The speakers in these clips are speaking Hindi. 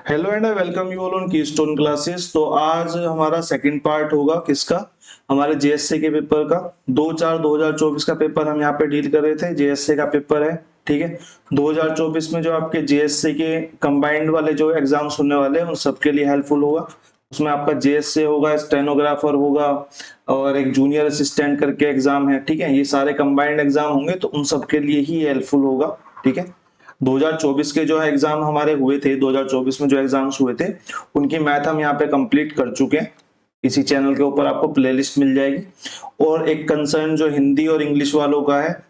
Hello and I welcome you all on keystone classes. तो आज हमारा सेकंड पार्ट होगा किसका, हमारे जेएससी के पेपर का। 2/4/2024 का पेपर हम यहाँ पे डील कर रहे थे। जेएससी का पेपर है, ठीक है। 2024 में जो आपके जेएससी के कंबाइंड वाले जो एग्जाम्स होने वाले हैं उन सबके लिए हेल्पफुल होगा। उसमें आपका जेएससी होगा, स्टेनोग्राफर होगा और एक जूनियर असिस्टेंट करके एग्जाम है, ठीक है। ये सारे कंबाइंड एग्जाम होंगे तो उन सबके लिए ही हेल्पफुल होगा, ठीक है। 2024 के जो है एग्जाम हमारे हुए थे, 2024 में जो एग्जाम्स हुए थे उनकी मैथ हम यहाँ पे कंप्लीट कर चुके हैं। इसी चैनल के ऊपर आपको प्लेलिस्ट मिल जाएगी। और एक कंसर्न जो हिंदी और इंग्लिश वालों का है,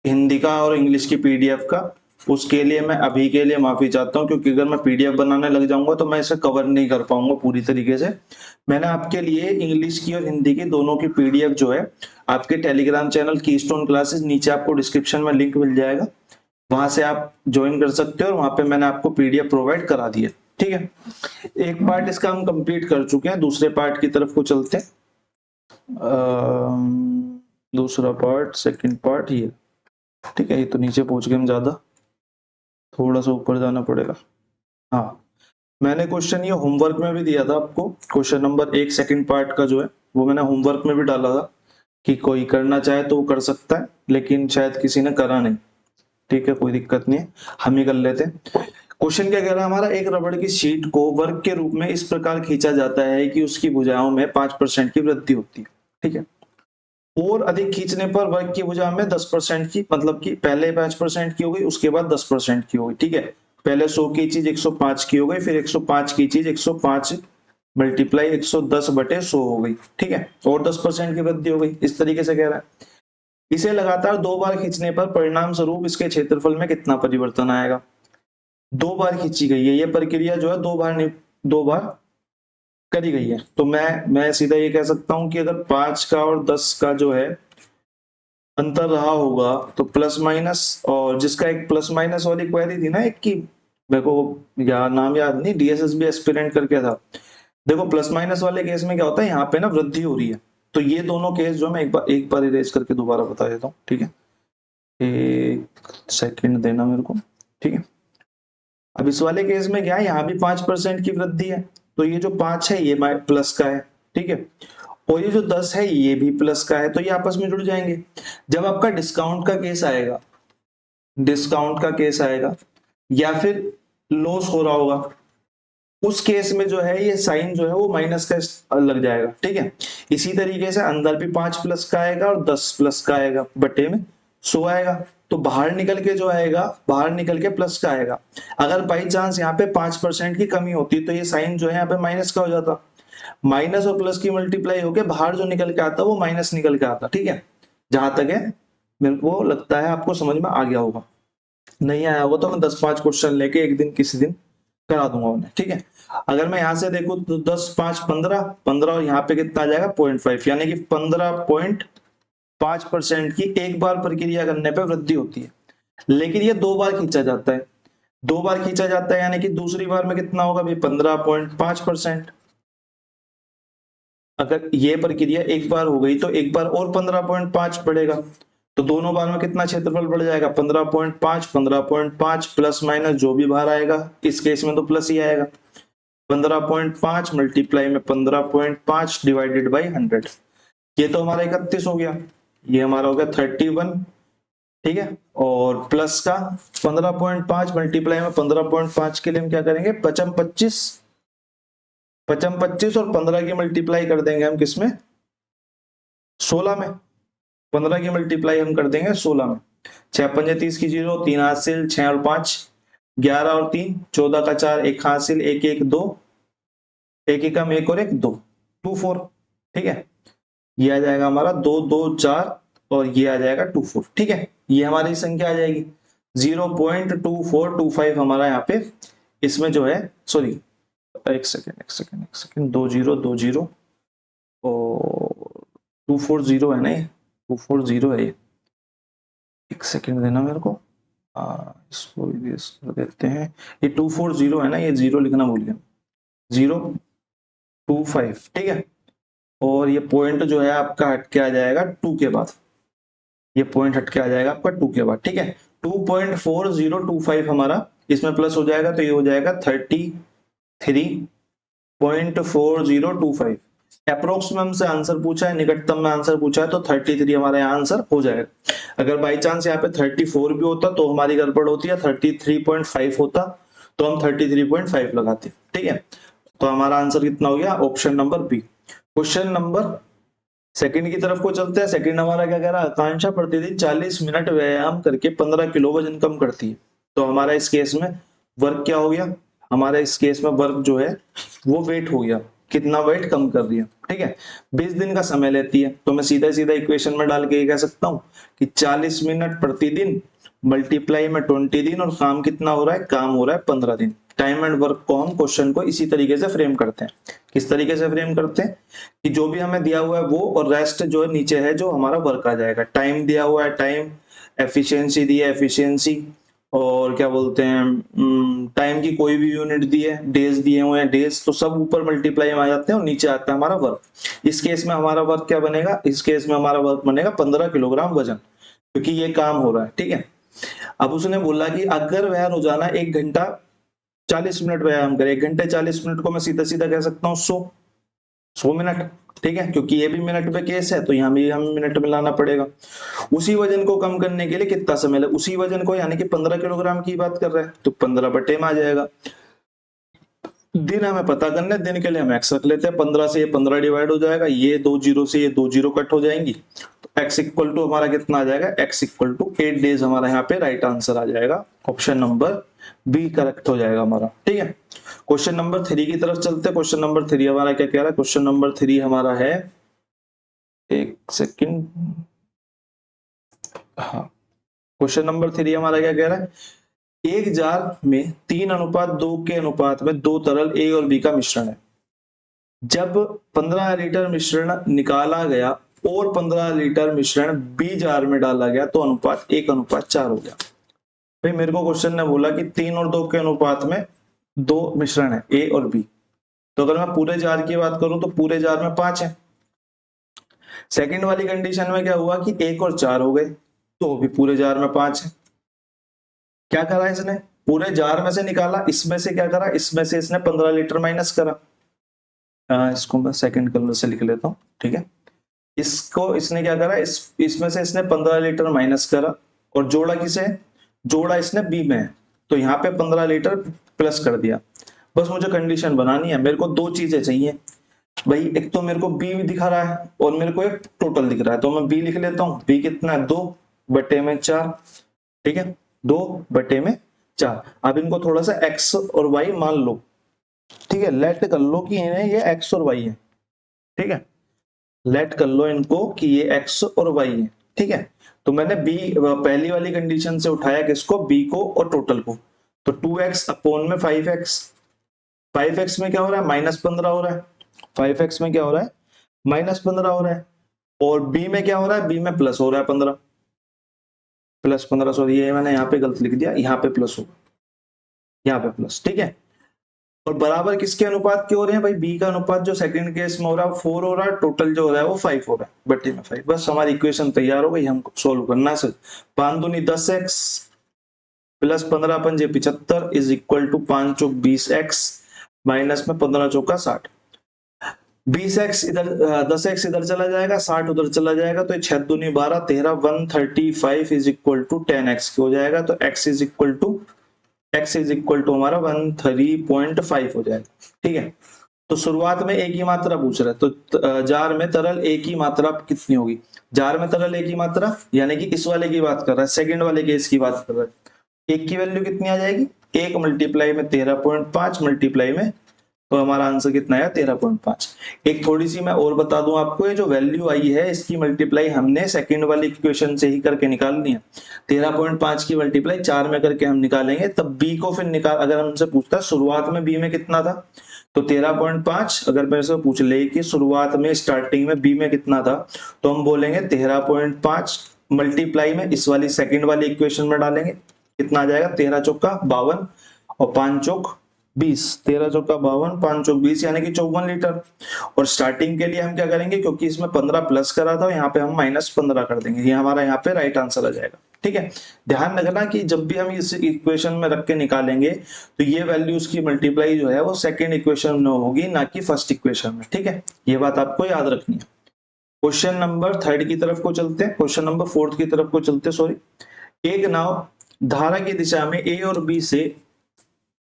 हिंदी का और इंग्लिश की पीडीएफ का, उसके लिए मैं अभी के लिए माफी चाहता हूँ, क्योंकि अगर मैं पीडीएफ बनाने लग जाऊंगा तो मैं इसे कवर नहीं कर पाऊंगा पूरी तरीके से। मैंने आपके लिए इंग्लिश की और हिंदी की दोनों की पीडीएफ जो है आपके टेलीग्राम चैनल कीस्टोन क्लासेस, नीचे आपको डिस्क्रिप्शन में लिंक मिल जाएगा, वहां से आप ज्वाइन कर सकते हो और वहां पे मैंने आपको पीडीएफ प्रोवाइड करा दिया, ठीक है। एक पार्ट इसका हम कंप्लीट कर चुके हैं, दूसरे पार्ट की तरफ को चलते हैं। दूसरा पार्ट, सेकंड पार्ट ये, ठीक है। ये तो नीचे पहुंच गए हम ज्यादा, थोड़ा सा ऊपर जाना पड़ेगा। हाँ, मैंने क्वेश्चन ये होमवर्क में भी दिया था आपको। क्वेश्चन नंबर 1 सेकंड पार्ट का जो है वो मैंने होमवर्क में भी डाला था कि कोई करना चाहे तो वो कर सकता है, लेकिन शायद किसी ने करा नहीं, ठीक है। कोई दिक्कत नहीं है, हम ही कर लेते हैं। क्वेश्चन क्या कह रहा है हमारा, एक रबड़ की शीट को वर्ग के रूप में इस प्रकार खींचा जाता है कि उसकी भुजाओं में 5% की वृद्धि होती है, ठीक है। और अधिक खींचने पर वर्ग की भुजा में 10% की, मतलब कि पहले 5% की हो गई, उसके बाद 10% की हो गई, ठीक है। पहले 100 की चीज 105 की हो गई, फिर 105 की चीज 105 मल्टीप्लाई 110/100 हो गई, ठीक है। और 10% की वृद्धि हो गई, इस तरीके से कह रहा है। इसे लगातार 2 बार खींचने पर परिणाम स्वरूप इसके क्षेत्रफल में कितना परिवर्तन आएगा। 2 बार खींची गई है ये प्रक्रिया जो है, 2 बार करी गई है। तो मैं सीधा ये कह सकता हूं कि अगर 5 का और 10 का जो है अंतर रहा होगा तो प्लस माइनस, और जिसका एक प्लस माइनस वाली क्वेरी थी ना एक की, मेरे को नाम याद नहीं, डीएसएसबी एस्पिरेंट करके था। देखो प्लस माइनस वाले केस में क्या होता है, यहाँ पे ना वृद्धि हो रही है। तो ये दोनों केस जो मैं एक बार इरेज करके दोबारा बता देता हूँ, ठीक है। एक सेकंड देना मेरे को, ठीक है। अब इस वाले केस में क्या है, यहाँ भी 5% की वृद्धि है, तो ये जो 5 है ये प्लस का है, ठीक है। और ये जो 10 है ये भी प्लस का है, तो ये आपस में जुड़ जाएंगे। जब आपका डिस्काउंट का केस आएगा, डिस्काउंट का केस आएगा या फिर लॉस हो रहा होगा, उस केस में जो है ये साइन जो है वो माइनस का लग जाएगा, ठीक है। इसी तरीके से अंदर भी 5 प्लस का आएगा और 10 प्लस का आएगा, बटे में 100 आएगा। तो बाहर निकल के जो आएगा, बाहर निकल के प्लस का आएगा। अगर बाई चांस यहाँ पे 5% की कमी होती तो ये साइन जो है यहाँ पे माइनस का हो जाता। माइनस और प्लस की मल्टीप्लाई होके बाहर जो निकल के आता वो माइनस निकल के आता, ठीक है। जहां तक है मेरे को लगता है आपको समझ में आ गया होगा। नहीं आया होगा तो मैं 10-5 क्वेश्चन लेके एक दिन किसी दिन करा दूंगा उन्हें, ठीक है। अगर मैं यहां से देखूं तो 10, 5, 15 और यहाँ पे कितना आ जाएगा 0.5, यानी कि 15.5% की एक बार प्रक्रिया करने पे वृद्धि होती है। लेकिन ये 2 बार खींचा जाता है, 2 बार खींचा जाता है, यानी कि दूसरी बार में कितना होगा भाई 15.5%। अगर ये प्रक्रिया एक बार हो गई तो एक बार और 15.5 बढ़ेगा, तो दोनों बार में कितना क्षेत्रफल बढ़ जाएगा 15.5, 15.5 प्लस माइनस जो भी बाहर आएगा, इस केस में तो प्लस ही आएगा। 15.5 मल्टीप्लाई में 15.5 डिवाइडेड बाई 100, ये तो हमारा 31 हो गया, ये हमारा हो गया 31, ठीक है। और प्लस का 15.5 मल्टीप्लाई में 15.5 के लिए हम क्या करेंगे, 25 पचम 25 और 15 की मल्टीप्लाई कर देंगे हम किसमें, 16 में। 15 की मल्टीप्लाई हम कर देंगे 16 में। 6×5 = 30 की 0, 3 हासिल, 6 और 5 11 और 3 14 का 4, 1 हासिल, 1 1 2, 1 एकम 1 और 1 2, 24, ठीक है। ये आ जाएगा हमारा 2 2 4 और ये आ जाएगा 24, ठीक है। ये हमारी संख्या आ जाएगी 0.2425 हमारा यहाँ पे इसमें जो है, सॉरी एक सेकेंड 20 और 240 है ना, ये 240 है ये। एक सेकेंड देना मेरे को, इसको इरेज कर देते हैं। ये 240 है ना, ये 0 लिखना भूल गया, 025, ठीक है। और ये पॉइंट जो है आपका हट के आ जाएगा 2 के बाद, ये पॉइंट हट के आ जाएगा आपका 2 के बाद, ठीक है। 2.4025 हमारा इसमें प्लस हो जाएगा तो ये हो जाएगा 30 3.4025। अप्रोक्स में हमसे आंसर पूछा है, निकटतम में आंसर पूछा है, तो 33 हमारा यहाँ आंसर हो जाएगा। अगर बाई चांस यहाँ पे 34 भी होता तो हमारी गड़बड़ होती है, 33.5 होता तो हम 33.5 लगाते। ठीक है, तो हमारा आंसर कितना हो गया, option number B. Question number second की तरफ को चलते हैं। सेकंड हमारा क्या कह रहा है, आकांक्षा प्रतिदिन 40 मिनट व्यायाम करके 15 किलो वजन कम करती है। तो हमारा इस केस में वर्क क्या हो गया, हमारा इस केस में वर्क जो है वो वेट हो गया, कितना वेट कम कर रही है। ठीक है, 20 दिन का समय लेती है, तो मैं सीधा सीधा इक्वेशन में डाल के ये कह सकता हूँ कि 40 मिनट प्रतिदिन मल्टीप्लाई में 20 दिन, और काम कितना हो रहा है, काम हो रहा है 15 दिन। टाइम एंड वर्क को हम क्वेश्चन को इसी तरीके से फ्रेम करते हैं। किस तरीके से फ्रेम करते हैं कि जो भी हमें दिया हुआ है वो, और रेस्ट जो है नीचे है जो हमारा वर्क आ जाएगा। टाइम दिया हुआ है टाइम, एफिशिएंसी दी है एफिशिएंसी, और क्या बोलते हैं टाइम की कोई भी यूनिट दी है, डेज दिए हुए हैं डेज, तो सब ऊपर मल्टीप्लाई में आ जाते हैं और नीचे आता है हमारा वर्क। इस केस में हमारा वर्क क्या बनेगा, इस केस में हमारा वर्क बनेगा 15 किलोग्राम वजन, क्योंकि ये काम हो रहा है। ठीक है, अब उसने बोला कि अगर वह रोजाना 1 घंटा 40 मिनट व्यायाम करे, 1 घंटे 40 मिनट को मैं सीधा सीधा कह सकता हूँ 100 मिनट। ठीक है, क्योंकि ये भी मिनट पे केस है तो यहाँ भी हमें मिनट में लाना पड़ेगा। उसी वजन को कम करने के लिए कितना समय लगे, उसी वजन को यानी कि 15 किलोग्राम की बात कर रहे हैं तो 15 बटे में आ जाएगा। दिन हमें पता करना है, दिन के लिए हम एक्स रख लेते हैं, 15 से ये 15 डिवाइड हो जाएगा, ये 2 जीरो से ये 2 जीरो कट हो जाएंगी, तो एक्स इक्वल टू हमारा कितना आ जाएगा, एक्स इक्वल टू 8 डेज हमारा यहाँ पे राइट आंसर आ जाएगा। ऑप्शन नंबर बी करेक्ट हो जाएगा हमारा। ठीक है, क्वेश्चन नंबर 3 की तरफ चलते हैं। क्वेश्चन नंबर 3 हमारा क्या कह रहा है, क्वेश्चन नंबर 3 हमारा है, एक सेकंड, हाँ, क्वेश्चन नंबर 3 हमारा क्या कह रहा है, एक जार में 3:2 के अनुपात में 2 तरल ए और बी का मिश्रण है। जब 15 लीटर मिश्रण निकाला गया और 15 लीटर मिश्रण बी जार में डाला गया तो अनुपात 1:4 हो गया। भाई मेरे को क्वेश्चन ने बोला कि 3 और 2 के अनुपात में 2 मिश्रण है ए और बी, तो अगर मैं पूरे जार की बात करूं तो पूरे जार में 5 है। सेकंड वाली कंडीशन में क्या हुआ कि 1 और 4 हो गए, तो भी पूरे जार में 5 है। क्या करा इसने, पूरे जार में से निकाला, इसमें से क्या करा, इसमें से इसने 15 लीटर माइनस करा। इसको मैं सेकंड कलर से लिख लेता हूँ। ठीक है, इसको इसने क्या करा, इसमें से इसने 15 लीटर माइनस करा और जोड़ा किसे, जोड़ा इसने बी में, तो यहाँ पे 15 लीटर प्लस कर दिया। बस मुझे कंडीशन बनानी है, मेरे को 2 चीजें चाहिए भाई, एक तो मेरे को बी दिखा रहा है और मेरे को एक टोटल दिख रहा है, तो मैं बी लिख लेता हूँ। बी कितना है, 2/4। ठीक है, 2/4। अब इनको थोड़ा सा एक्स और वाई मान लो। ठीक है, लेट कर लो कि इन्हें ये एक्स और वाई है। ठीक है, लेट कर लो इनको कि ये एक्स और वाई है। ठीक है, तो मैंने बी पहली वाली कंडीशन से उठाया किसको, बी को और टोटल को, तो 2x अपॉन में 5x। 5x में क्या हो रहा है, -15 हो रहा है। 5x में क्या हो रहा है, -15 हो रहा है, और b में क्या हो रहा है, b में प्लस हो रहा है 15, +15। सॉरी, ये मैंने यहाँ पे गलत लिख दिया, यहाँ पे प्लस होगा, यहाँ पे प्लस। ठीक है, और बराबर किसके अनुपात के हो रहे हैं भाई, b का अनुपात जो सेकंड केस में हो रहा है 4 हो रहा है, टोटल जो हो रहा है वो 5 हो रहा है, बट्टे में 5। बस हमारी इक्वेशन तैयार हो गई, हमको सोल्व करना है सिर्फ। 5 दूनी 10x प्लस 15 पंजे 75 इज इक्वल टू 5 चौक 20x माइनस में 15 चौका 60। 20x इधर 10x इधर चला जाएगा, 60 उधर चला जाएगा, तो 6 दूनी 12 13 135 इज इक्वल टू 10x हो जाएगा, तो x इज इक्वल टू हमारा 13.5 हो जाएगा। ठीक है, तो शुरुआत में एक ही मात्रा पूछ रहा है, तो जार में तरल एक ही मात्रा कितनी होगी, जार में तरल एक ही मात्रा यानी कि इस वाले की बात कर रहा है, सेकंड वाले केस की बात कर रहा है। एक की वैल्यू कितनी आ जाएगी, 1 मल्टीप्लाई में 13.5 मल्टीप्लाई में, तो हमारा आंसर कितना आया 13.5। एक थोड़ी सी मैं और बता दूं आपको, ये जो वैल्यू आई है इसकी मल्टीप्लाई हमने सेकंड वाली इक्वेशन से ही करके निकालनी है। 13.5 की मल्टीप्लाई 4 में करके हम निकालेंगे, तब b को फिर निकाल, अगर हमसे पूछता है शुरुआत में b में कितना था, तो 13.5 अगर मेरे से पूछ ले कि शुरुआत में स्टार्टिंग में b में कितना था, तो हम बोलेंगे 13.5 मल्टीप्लाई में इस वाली सेकंड वाली इक्वेशन में डालेंगे, कितना आ जाएगा 13 चौका 52 और 5 चौक 20, 13 चौका 52 5 चौक 20 यानी कि 54 लीटर। और स्टार्टिंग के लिए हम क्या करेंगे, क्योंकि इसमें 15 प्लस करा था, यहाँ पे हम -15 कर देंगे, ये हमारा यहाँ पे राइट आंसर आ जाएगा। ठीक है। ध्यान रखना कि जब भी हम इस इक्वेशन में रख के निकालेंगे तो ये वैल्यू उसकी मल्टीप्लाई जो है वो सेकेंड इक्वेशन में होगी, ना कि फर्स्ट इक्वेशन में, ठीक है। ये बात आपको याद रखनी है। क्वेश्चन नंबर थर्ड की तरफ को चलते हैं, क्वेश्चन नंबर फोर्थ की तरफ को चलते हैं, सॉरी। एक नाव धारा की दिशा में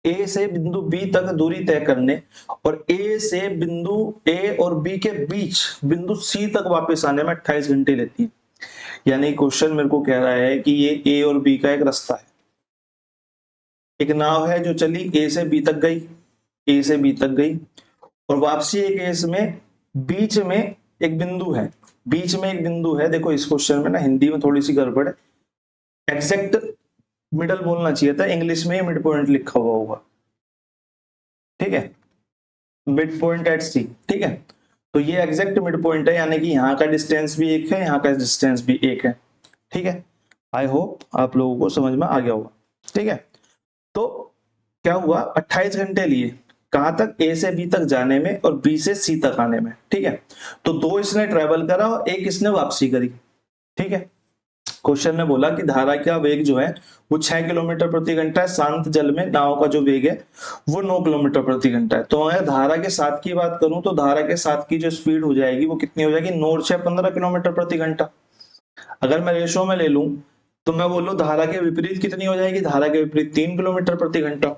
ए से बिंदु बी तक दूरी तय करने और ए से बिंदु ए और बी के बीच बिंदु सी तक वापस आने में 28 घंटे लेती है। यानी क्वेश्चन मेरे को कह रहा है कि ये ए और बी का एक रास्ता है, एक नाव है जो चली ए से बी तक गई, ए से बी तक गई और वापसी एक केस में बीच में एक बिंदु है, बीच में एक बिंदु है। देखो इस क्वेश्चन में ना हिंदी में थोड़ी सी गड़बड़ है, एग्जैक्ट मिडल बोलना चाहिए था, इंग्लिश में ही मिड पॉइंट लिखा हुआ होगा, ठीक है, मिड पॉइंट एट सी, ठीक है। तो ये एग्जैक्ट मिड पॉइंट है, यानी कि यहाँ का डिस्टेंस भी एक है, यहाँ का डिस्टेंस भी एक है, ठीक है। आई होप आप लोगों को समझ में आ गया होगा, ठीक है। तो क्या हुआ, 28 घंटे लिए कहां तक, ए से बी तक जाने में और बी से सी तक आने में, ठीक है। तो दो इसने ट्रेवल करा और एक इसने वापसी करी, ठीक है। क्वेश्चन ने बोला कि धारा का वेग जो है वो 6 किलोमीटर प्रति घंटा है, शांत जल में नाव का जो वेग है वो 9 किलोमीटर प्रति घंटा है। तो अगर धारा के साथ की बात करूं तो धारा के साथ की जो स्पीड हो जाएगी वो कितनी हो जाएगी, 9 और 6 15 किलोमीटर प्रति घंटा। अगर मैं रेशो में ले लूं तो मैं बोलूं धारा के विपरीत कितनी हो जाएगी, धारा के विपरीत 3 किलोमीटर प्रति घंटा।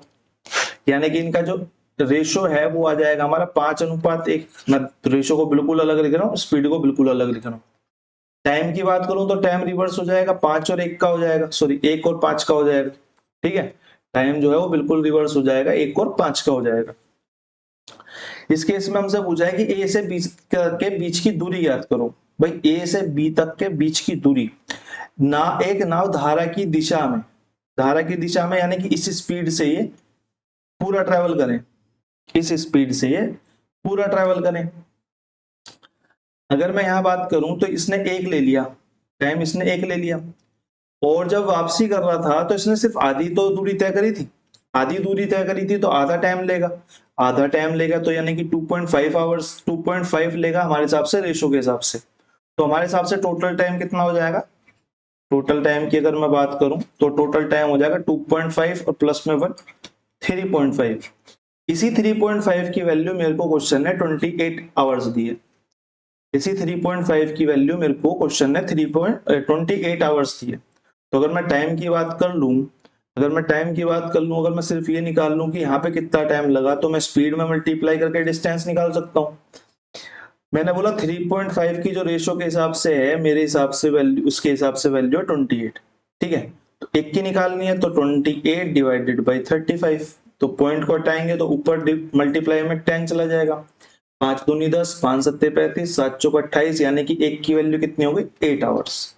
यानी कि इनका जो रेशो है वो आ जाएगा हमारा 5:1। मैं रेशो को बिल्कुल अलग लिख रहा हूँ, स्पीड को बिल्कुल अलग लिख रहा हूँ। टाइम की बात करूं तो टाइम रिवर्स हो जाएगा, 5 और 1 का हो जाएगा, सॉरी 1 और 5 का हो जाएगा, ठीक है। टाइम जो है वो बिल्कुल रिवर्स हो जाएगा, 1 और 5 का हो जाएगा। इस केस में हमसे पूछा है कि ए से बी के बीच की दूरी याद करो। भाई ए से बी तक के बीच की दूरी, ना एक नाव धारा की दिशा में, धारा की दिशा में यानी कि इस स्पीड से ये पूरा ट्रेवल करें, इस स्पीड से ये पूरा ट्रेवल करें। अगर मैं यहां बात करूं तो इसने 1 ले लिया, टाइम इसने 1 ले लिया, और जब वापसी कर रहा था तो इसने सिर्फ आधी तो दूरी तय करी थी, आधी दूरी तय करी थी, तो आधा टाइम लेगा, आधा टाइम लेगा तो यानी कि 2.5 आवर्स, 2.5 लेगा हमारे हिसाब से, रेशो के हिसाब से। तो हमारे हिसाब से टोटल टाइम कितना हो जाएगा, टोटल टाइम की अगर मैं बात करूं तो टोटल टाइम हो जाएगा 2.5 और प्लस में 1 3.5। इसी 3.5 की वैल्यू मेरे को क्वेश्चन ने 28 आवर्स दी है, इसी 3.5 की वैल्यू मेरे को क्वेश्चन ने 3.28 आवर्स दी है। तो अगर मैं टाइम की बात कर लूं, अगर मैं टाइम की बात कर लूं, अगर मैं सिर्फ ये निकाल लूं कि यहाँ पे कितना टाइम लगा, तो मैं स्पीड में मल्टीप्लाई करके डिस्टेंस निकाल सकता हूँ। मैंने बोला 3.5 की जो रेशो के हिसाब से है, मेरे हिसाब से वैल्यू, उसके हिसाब से वैल्यू है 28, ठीक है। तो एक की निकालनी है तो 28 डिवाइडेड बाई 35, तो पॉइंट को हटाएंगे तो ऊपर मल्टीप्लाई में 10 चला जाएगा, 5 दूनी 10, 5 सत्ते 35, 7 चौक 28, यानी कि एक की वैल्यू कितनी हो गई, 8 आवर्स।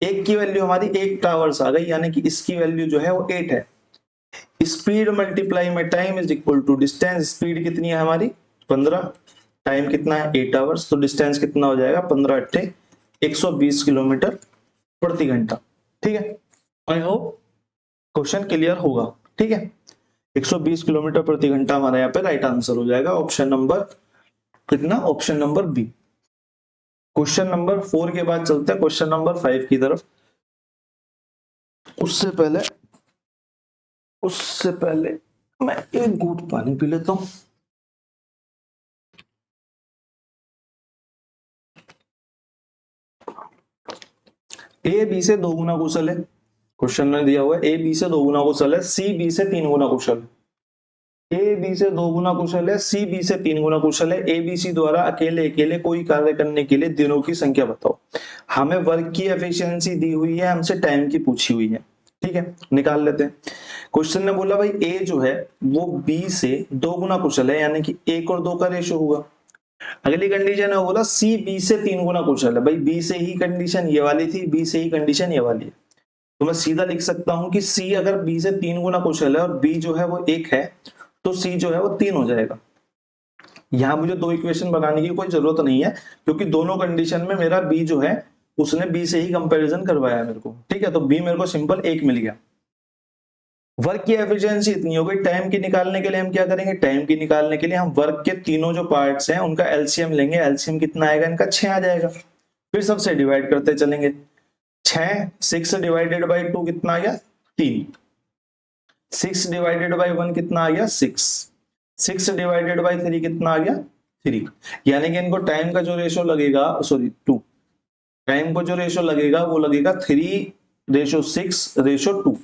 एक की वैल्यू हमारी 8 आवर्स आ गई, यानी कि इसकी वैल्यू जो है वो 8 है। स्पीड मल्टीप्लाई में time is equal to distance, speed कितनी है हमारी 15, टाइम कितना है 8 आवर्स, तो डिस्टेंस कितना हो जाएगा 15 अट्ठे 120 किलोमीटर प्रति घंटा, ठीक है। आई होप क्वेश्चन क्लियर होगा, ठीक है। 120 किलोमीटर प्रति घंटा हमारा यहाँ पे राइट आंसर हो जाएगा, ऑप्शन नंबर कितना, option number B. Question number 4 के बाद चलते हैं क्वेश्चन नंबर 5 की तरफ। उससे पहले मैं एक घूंट पानी पी लेता हूं। ए बी से 2 गुना कुशल है, क्वेश्चन में दिया हुआ है ए बी से 2 गुना कुशल है, सी बी से 3 गुना कुशल है। ए बी से 2 गुना कुशल है, सी बी से 3 गुना कुशल है। ए बी सी द्वारा अकेले अकेले कोई कार्य करने के लिए दिनों की संख्या बताओ। हमें वर्क की एफिशिएंसी दी हुई है, हमसे टाइम की पूछी हुई है, ठीक है, निकाल लेते हैं। क्वेश्चन ने बोला भाई ए जो है वो बी से 2 गुना कुशल है, यानी कि 1 और 2 का रेशो होगा। अगली कंडीशन है, बोला सी बी से 3 गुना कुशल है। भाई बी से ही कंडीशन ये वाली थी, बी से ही कंडीशन ये वाली है, तो मैं सीधा लिख सकता हूं कि सी अगर बी से 3 गुना कुशल है और बी जो है वो 1 है, तो सी जो है वो 3 हो जाएगा। यहां मुझे 2 इक्वेशन बनाने की कोई जरूरत नहीं है, क्योंकि दोनों कंडीशन में मेरा बी जो है उसने बी से ही कंपैरिजन करवाया है मेरे को, ठीक है। तो बी मेरे को सिंपल 1 मिल गया। वर्क की एफिशिएंसी इतनी हो गई। टाइम की निकालने के लिए हम क्या करेंगे, टाइम की निकालने के लिए हम वर्क के तीनों जो पार्ट्स हैं उनका एलसीएम लेंगे। एलसीएम कितना आएगा, इनका 6 आ जाएगा। फिर सबसे डिवाइड करते चलेंगे, 6 डिवाइडेड बाई 2 कितना आ गया 3, 6 डिवाइडेड बाई 1 कितना आ गया 6, 6 डिवाइडेड बाई 3 कितना आ गया 3। यानी कि इनको टाइम का जो रेशो लगेगा, सॉरी 2, टाइम को जो रेशो लगेगा वो लगेगा 3:6:2,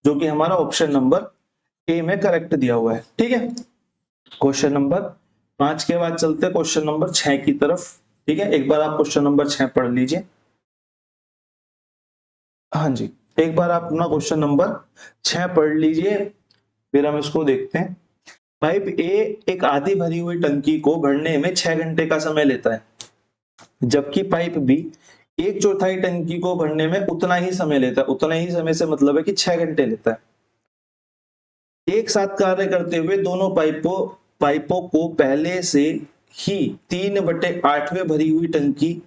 जो कि हमारा ऑप्शन नंबर ए में करेक्ट दिया हुआ है। ठीक है, क्वेश्चन नंबर 5 के बाद चलते हैं क्वेश्चन नंबर 6 की तरफ। ठीक है, एक बार आप क्वेश्चन नंबर 6 पढ़ लीजिए। हाँ जी, एक बार आप अपना क्वेश्चन नंबर 6 पढ़ लीजिए, फिर हम इसको देखते हैं। पाइप ए एक आधी भरी हुई टंकी को भरने में 6 घंटे का समय लेता है, जबकि पाइप बी 1/4 टंकी को भरने में उतना ही समय लेता है। उतना ही समय से मतलब है कि 6 घंटे लेता है। एक साथ कार्य करते हुए दोनों पाइपों को पहले से ही 3/8 भरी हुई टंकी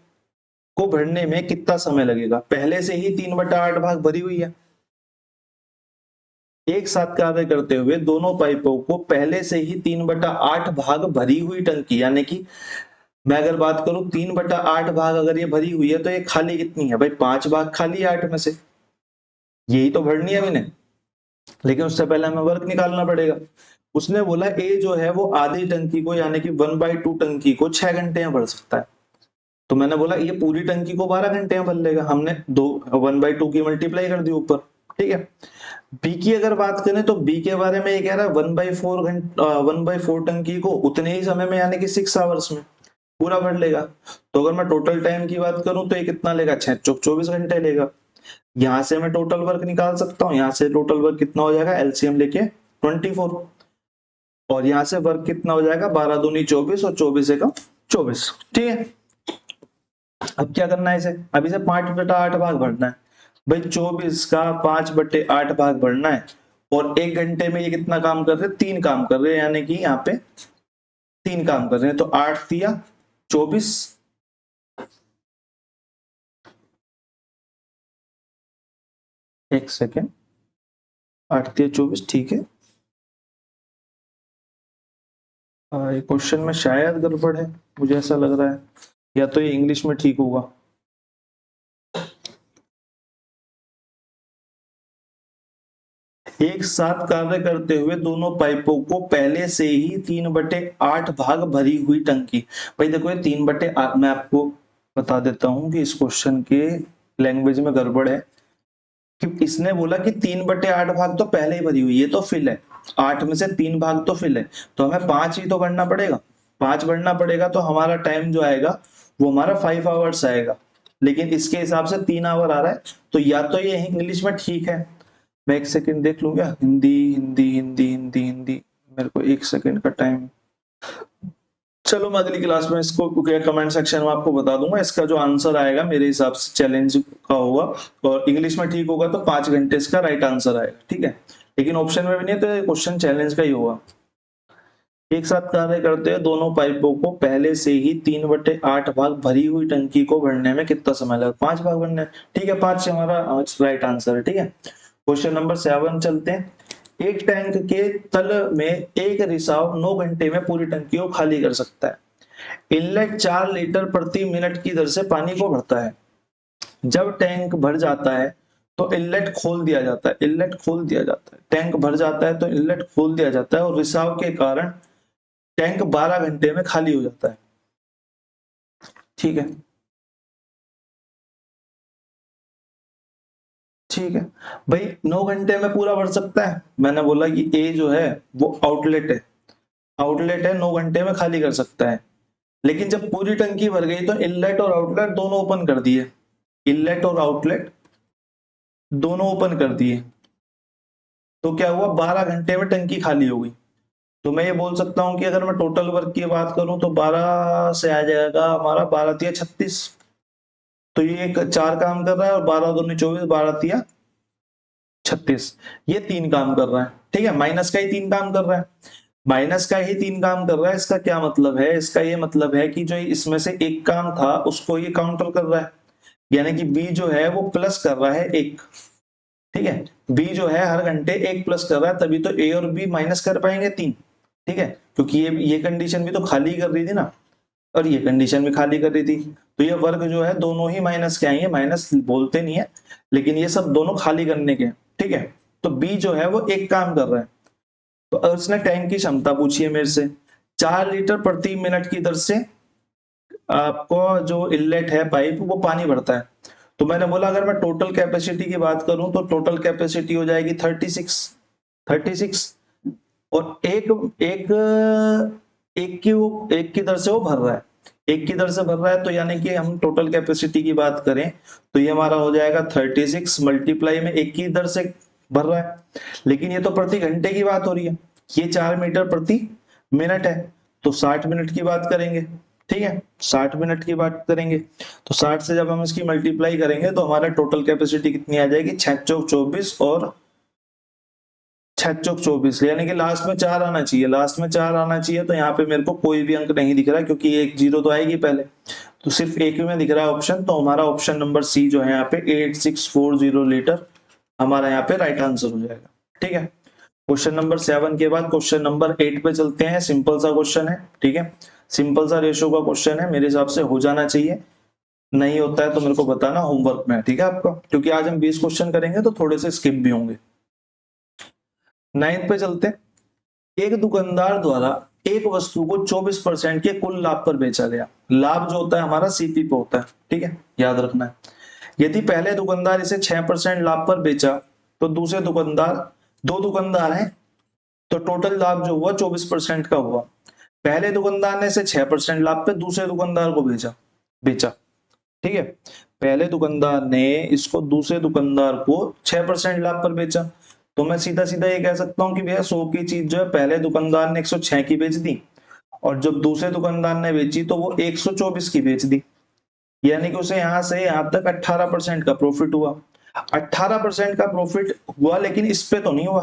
को भरने में कितना समय लगेगा। पहले से ही 3/8 भाग भरी हुई है। एक साथ कार्य करते हुए दोनों पाइपों को पहले से ही 3/8 भाग भरी हुई टंकी, यानी कि मैं अगर बात करूं 3/8 भाग अगर ये भरी हुई है तो ये खाली कितनी है भाई, 5 भाग खाली है 8 में से, यही तो भरनी है मैंने। लेकिन उससे पहले हमें वर्क निकालना पड़ेगा। उसने बोला ए जो है वो आधी टंकी को यानी कि 1/2 टंकी को 6 घंटे में भर सकता है। तो मैंने बोला ये पूरी टंकी को 12 घंटे में भर लेगा। हमने 1/2 की मल्टीप्लाई कर दी ऊपर। ठीक है, बी की अगर बात करें तो बी के बारे में ये कह रहा है 1/4 टंकी को उतने ही समय में यानी कि 6 आवर्स में पूरा भर लेगा। तो अगर मैं टोटल टाइम की बात करूं तो ये कितना लेगा, 6 चौक 24 घंटे लेगा। यहां से मैं टोटल वर्क निकाल सकता हूं, यहां से टोटल वर्क कितना हो जाएगा, एलसीएम लेके 24, और यहां से वर्क कितना हो जाएगा 12 दूनी 24 और 24 एकम 24। ठीक है, अब क्या करना है इसे, अब इसे 5/8 भाग भरना है भाई। 24 का 5/8 भाग भरना है, और 1 घंटे में ये कितना काम कर रहे हैं, 3 काम कर रहे हैं, यानी कि यहाँ पे 3 काम कर रहे हैं। तो 8 दिया 24, एक सेकेंड, 8 दिया 24, ठीक है। क्वेश्चन में शायद गड़बड़ है, मुझे ऐसा लग रहा है, या तो ये इंग्लिश में ठीक होगा। एक साथ कार्य करते हुए दोनों पाइपों को पहले से ही 3/8 भाग भरी हुई टंकी। भाई देखो ये 3/8, मैं आपको बता देता हूं कि इस क्वेश्चन के लैंग्वेज में गड़बड़ है कि इसने बोला कि 3/8 भाग तो पहले ही भरी हुई है, तो फिल है 8 में से 3 भाग तो फिल है, तो हमें 5 ही तो भरना पड़ेगा। 5 भरना पड़ेगा तो हमारा टाइम जो आएगा वो हमारा 5 आवर्स आएगा, लेकिन इसके हिसाब से 3 आवर आ रहा है। तो या तो ये इंग्लिश में ठीक है, मैं एक सेकंड देख लूंगा, हिंदी हिंदी हिंदी हिंदी हिंदी, मेरे को 1 सेकंड का टाइम। चलो मैं अगली क्लास में इसको कमेंट सेक्शन में आपको बता दूंगा इसका जो आंसर आएगा मेरे हिसाब से चैलेंज का होगा, और इंग्लिश में ठीक होगा तो 5 घंटे इसका राइट आंसर आएगा। ठीक है, लेकिन ऑप्शन में भी नहीं तो क्वेश्चन चैलेंज का ही होगा। एक साथ कार्य करते हैं दोनों पाइपों को पहले से ही 3/8 भाग भरी हुई टंकी को भरने में कितना समय लगा, 5 भाग भरने। ठीक है, 5 हमारा राइट आंसर है। ठीक है, क्वेश्चन नंबर 7 चलते हैं। एक टैंक के तल में एक रिसाव 9 घंटे में पूरी टंकी को खाली कर सकता है। इनलेट 4 लीटर प्रति मिनट की दर से पानी को भरता है। जब टैंक भर जाता है तो इनलेट खोल दिया जाता है। इनलेट खोल दिया जाता है, टैंक भर जाता है तो इनलेट खोल दिया जाता है, और रिसाव के कारण टैंक 12 घंटे में खाली हो जाता है। ठीक है, ठीक है भाई, 9 घंटे में पूरा भर सकता है। मैंने बोला कि ए जो है वो आउटलेट है, आउटलेट है, 9 घंटे में खाली कर सकता है। लेकिन जब पूरी टंकी भर गई तो इनलेट और आउटलेट दोनों ओपन कर दिए, इनलेट और आउटलेट दोनों ओपन कर दिए, तो क्या हुआ, 12 घंटे में टंकी खाली हो गई। तो मैं ये बोल सकता हूं कि अगर मैं टोटल वर्क की बात करूं तो 12 से आ जाएगा हमारा 12 तिया 36। तो ये एक 4 काम कर रहा है, और 12 दूनी 24, 12 तिया 36, ये 3 काम कर रहा है। ठीक है, माइनस का ही 3 काम कर रहा है, माइनस का ही 3 काम कर रहा है। इसका क्या मतलब है, इसका ये मतलब है कि जो इसमें से एक काम था उसको ये काउंटर कर रहा है, यानी कि बी जो है वो प्लस कर रहा है 1। ठीक है, बी जो है हर घंटे 1 प्लस कर रहा है, तभी तो ए और बी माइनस कर पाएंगे 3। ठीक है, क्योंकि ये कंडीशन भी तो खाली कर रही थी ना, और ये कंडीशन भी खाली कर रही थी। तो ये वर्ग जो है दोनों ही माइनस के आएंगे, माइनस बोलते नहीं है लेकिन ये सब दोनों खाली करने के, ठीक है। तो बी जो है वो एक काम कर रहा है, तो उसने टैंक की क्षमता पूछी है मेरे से, 4 लीटर प्रति मिनट की दर से आपको जो इनलेट है पाइप वो पानी भरता है। तो मैंने बोला अगर मैं टोटल कैपेसिटी की बात करूं तो टोटल कैपेसिटी हो जाएगी 36 और एक की दर से वो भर रहा है, एक की दर से भर रहा है, तो यानी कि हम टोटल कैपेसिटी की बात करें तो ये हमारा हो जाएगा 36 मल्टीप्लाई में एक की दर से भर रहा है, लेकिन ये तो प्रति घंटे की बात हो रही है, ये 4 मीटर प्रति मिनट है, तो 60 मिनट की बात करेंगे, ठीक है, 60 मिनट की बात करेंगे। तो 60 से जब हम इसकी मल्टीप्लाई करेंगे तो हमारा टोटल कैपेसिटी कितनी आ जाएगी, 6 चौक 24 और 6 चौक 24, यानी कि लास्ट में 4 आना चाहिए, लास्ट में 4 आना चाहिए। तो यहाँ पे मेरे को कोई भी अंक नहीं दिख रहा क्योंकि एक जीरो तो आएगी पहले, तो सिर्फ एक ही में दिख रहा है ऑप्शन, तो हमारा ऑप्शन नंबर सी जो है यहाँ पे 8640 लीटर हमारा यहाँ पे राइट आंसर हो जाएगा, ठीक है। क्वेश्चन नंबर 7 के बाद क्वेश्चन नंबर 8 पे चलते हैं। सिंपल सा क्वेश्चन है, ठीक है, सिंपल सा रेशो का क्वेश्चन है, मेरे हिसाब से हो जाना चाहिए, नहीं होता है तो मेरे को बताना होमवर्क में, ठीक है आपका, क्योंकि आज हम 20 क्वेश्चन करेंगे तो थोड़े से स्किप भी होंगे। 9 पे चलते हैं। एक दुकानदार द्वारा एक वस्तु को 24% के कुल लाभ पर बेचा गया, लाभ जो होता है हमारा सीपी पे होता है, ठीक है, याद रखना है। यदि पहले दुकानदार इसे 6% लाभ पर बेचा तो दूसरे दुकानदार, दो दुकानदार हैं तो टोटल लाभ जो हुआ 24% का हुआ। पहले दुकानदार ने इसे 6% लाभ पे दूसरे दुकानदार को बेचा, ठीक है, पहले दुकानदार ने इसको दूसरे दुकानदार को 6% लाभ पर बेचा, तो मैं सीधा सीधा ये कह सकता हूं कि भैया 100 की चीज जो है पहले दुकानदार ने 106 की बेच दी और जब दूसरे दुकानदार ने बेची तो वो 124 की बेच दी, यानी कि उसे यहां से यहां तक 18% का प्रॉफिट हुआ। 18% का प्रॉफिट हुआ लेकिन इस पे तो नहीं हुआ,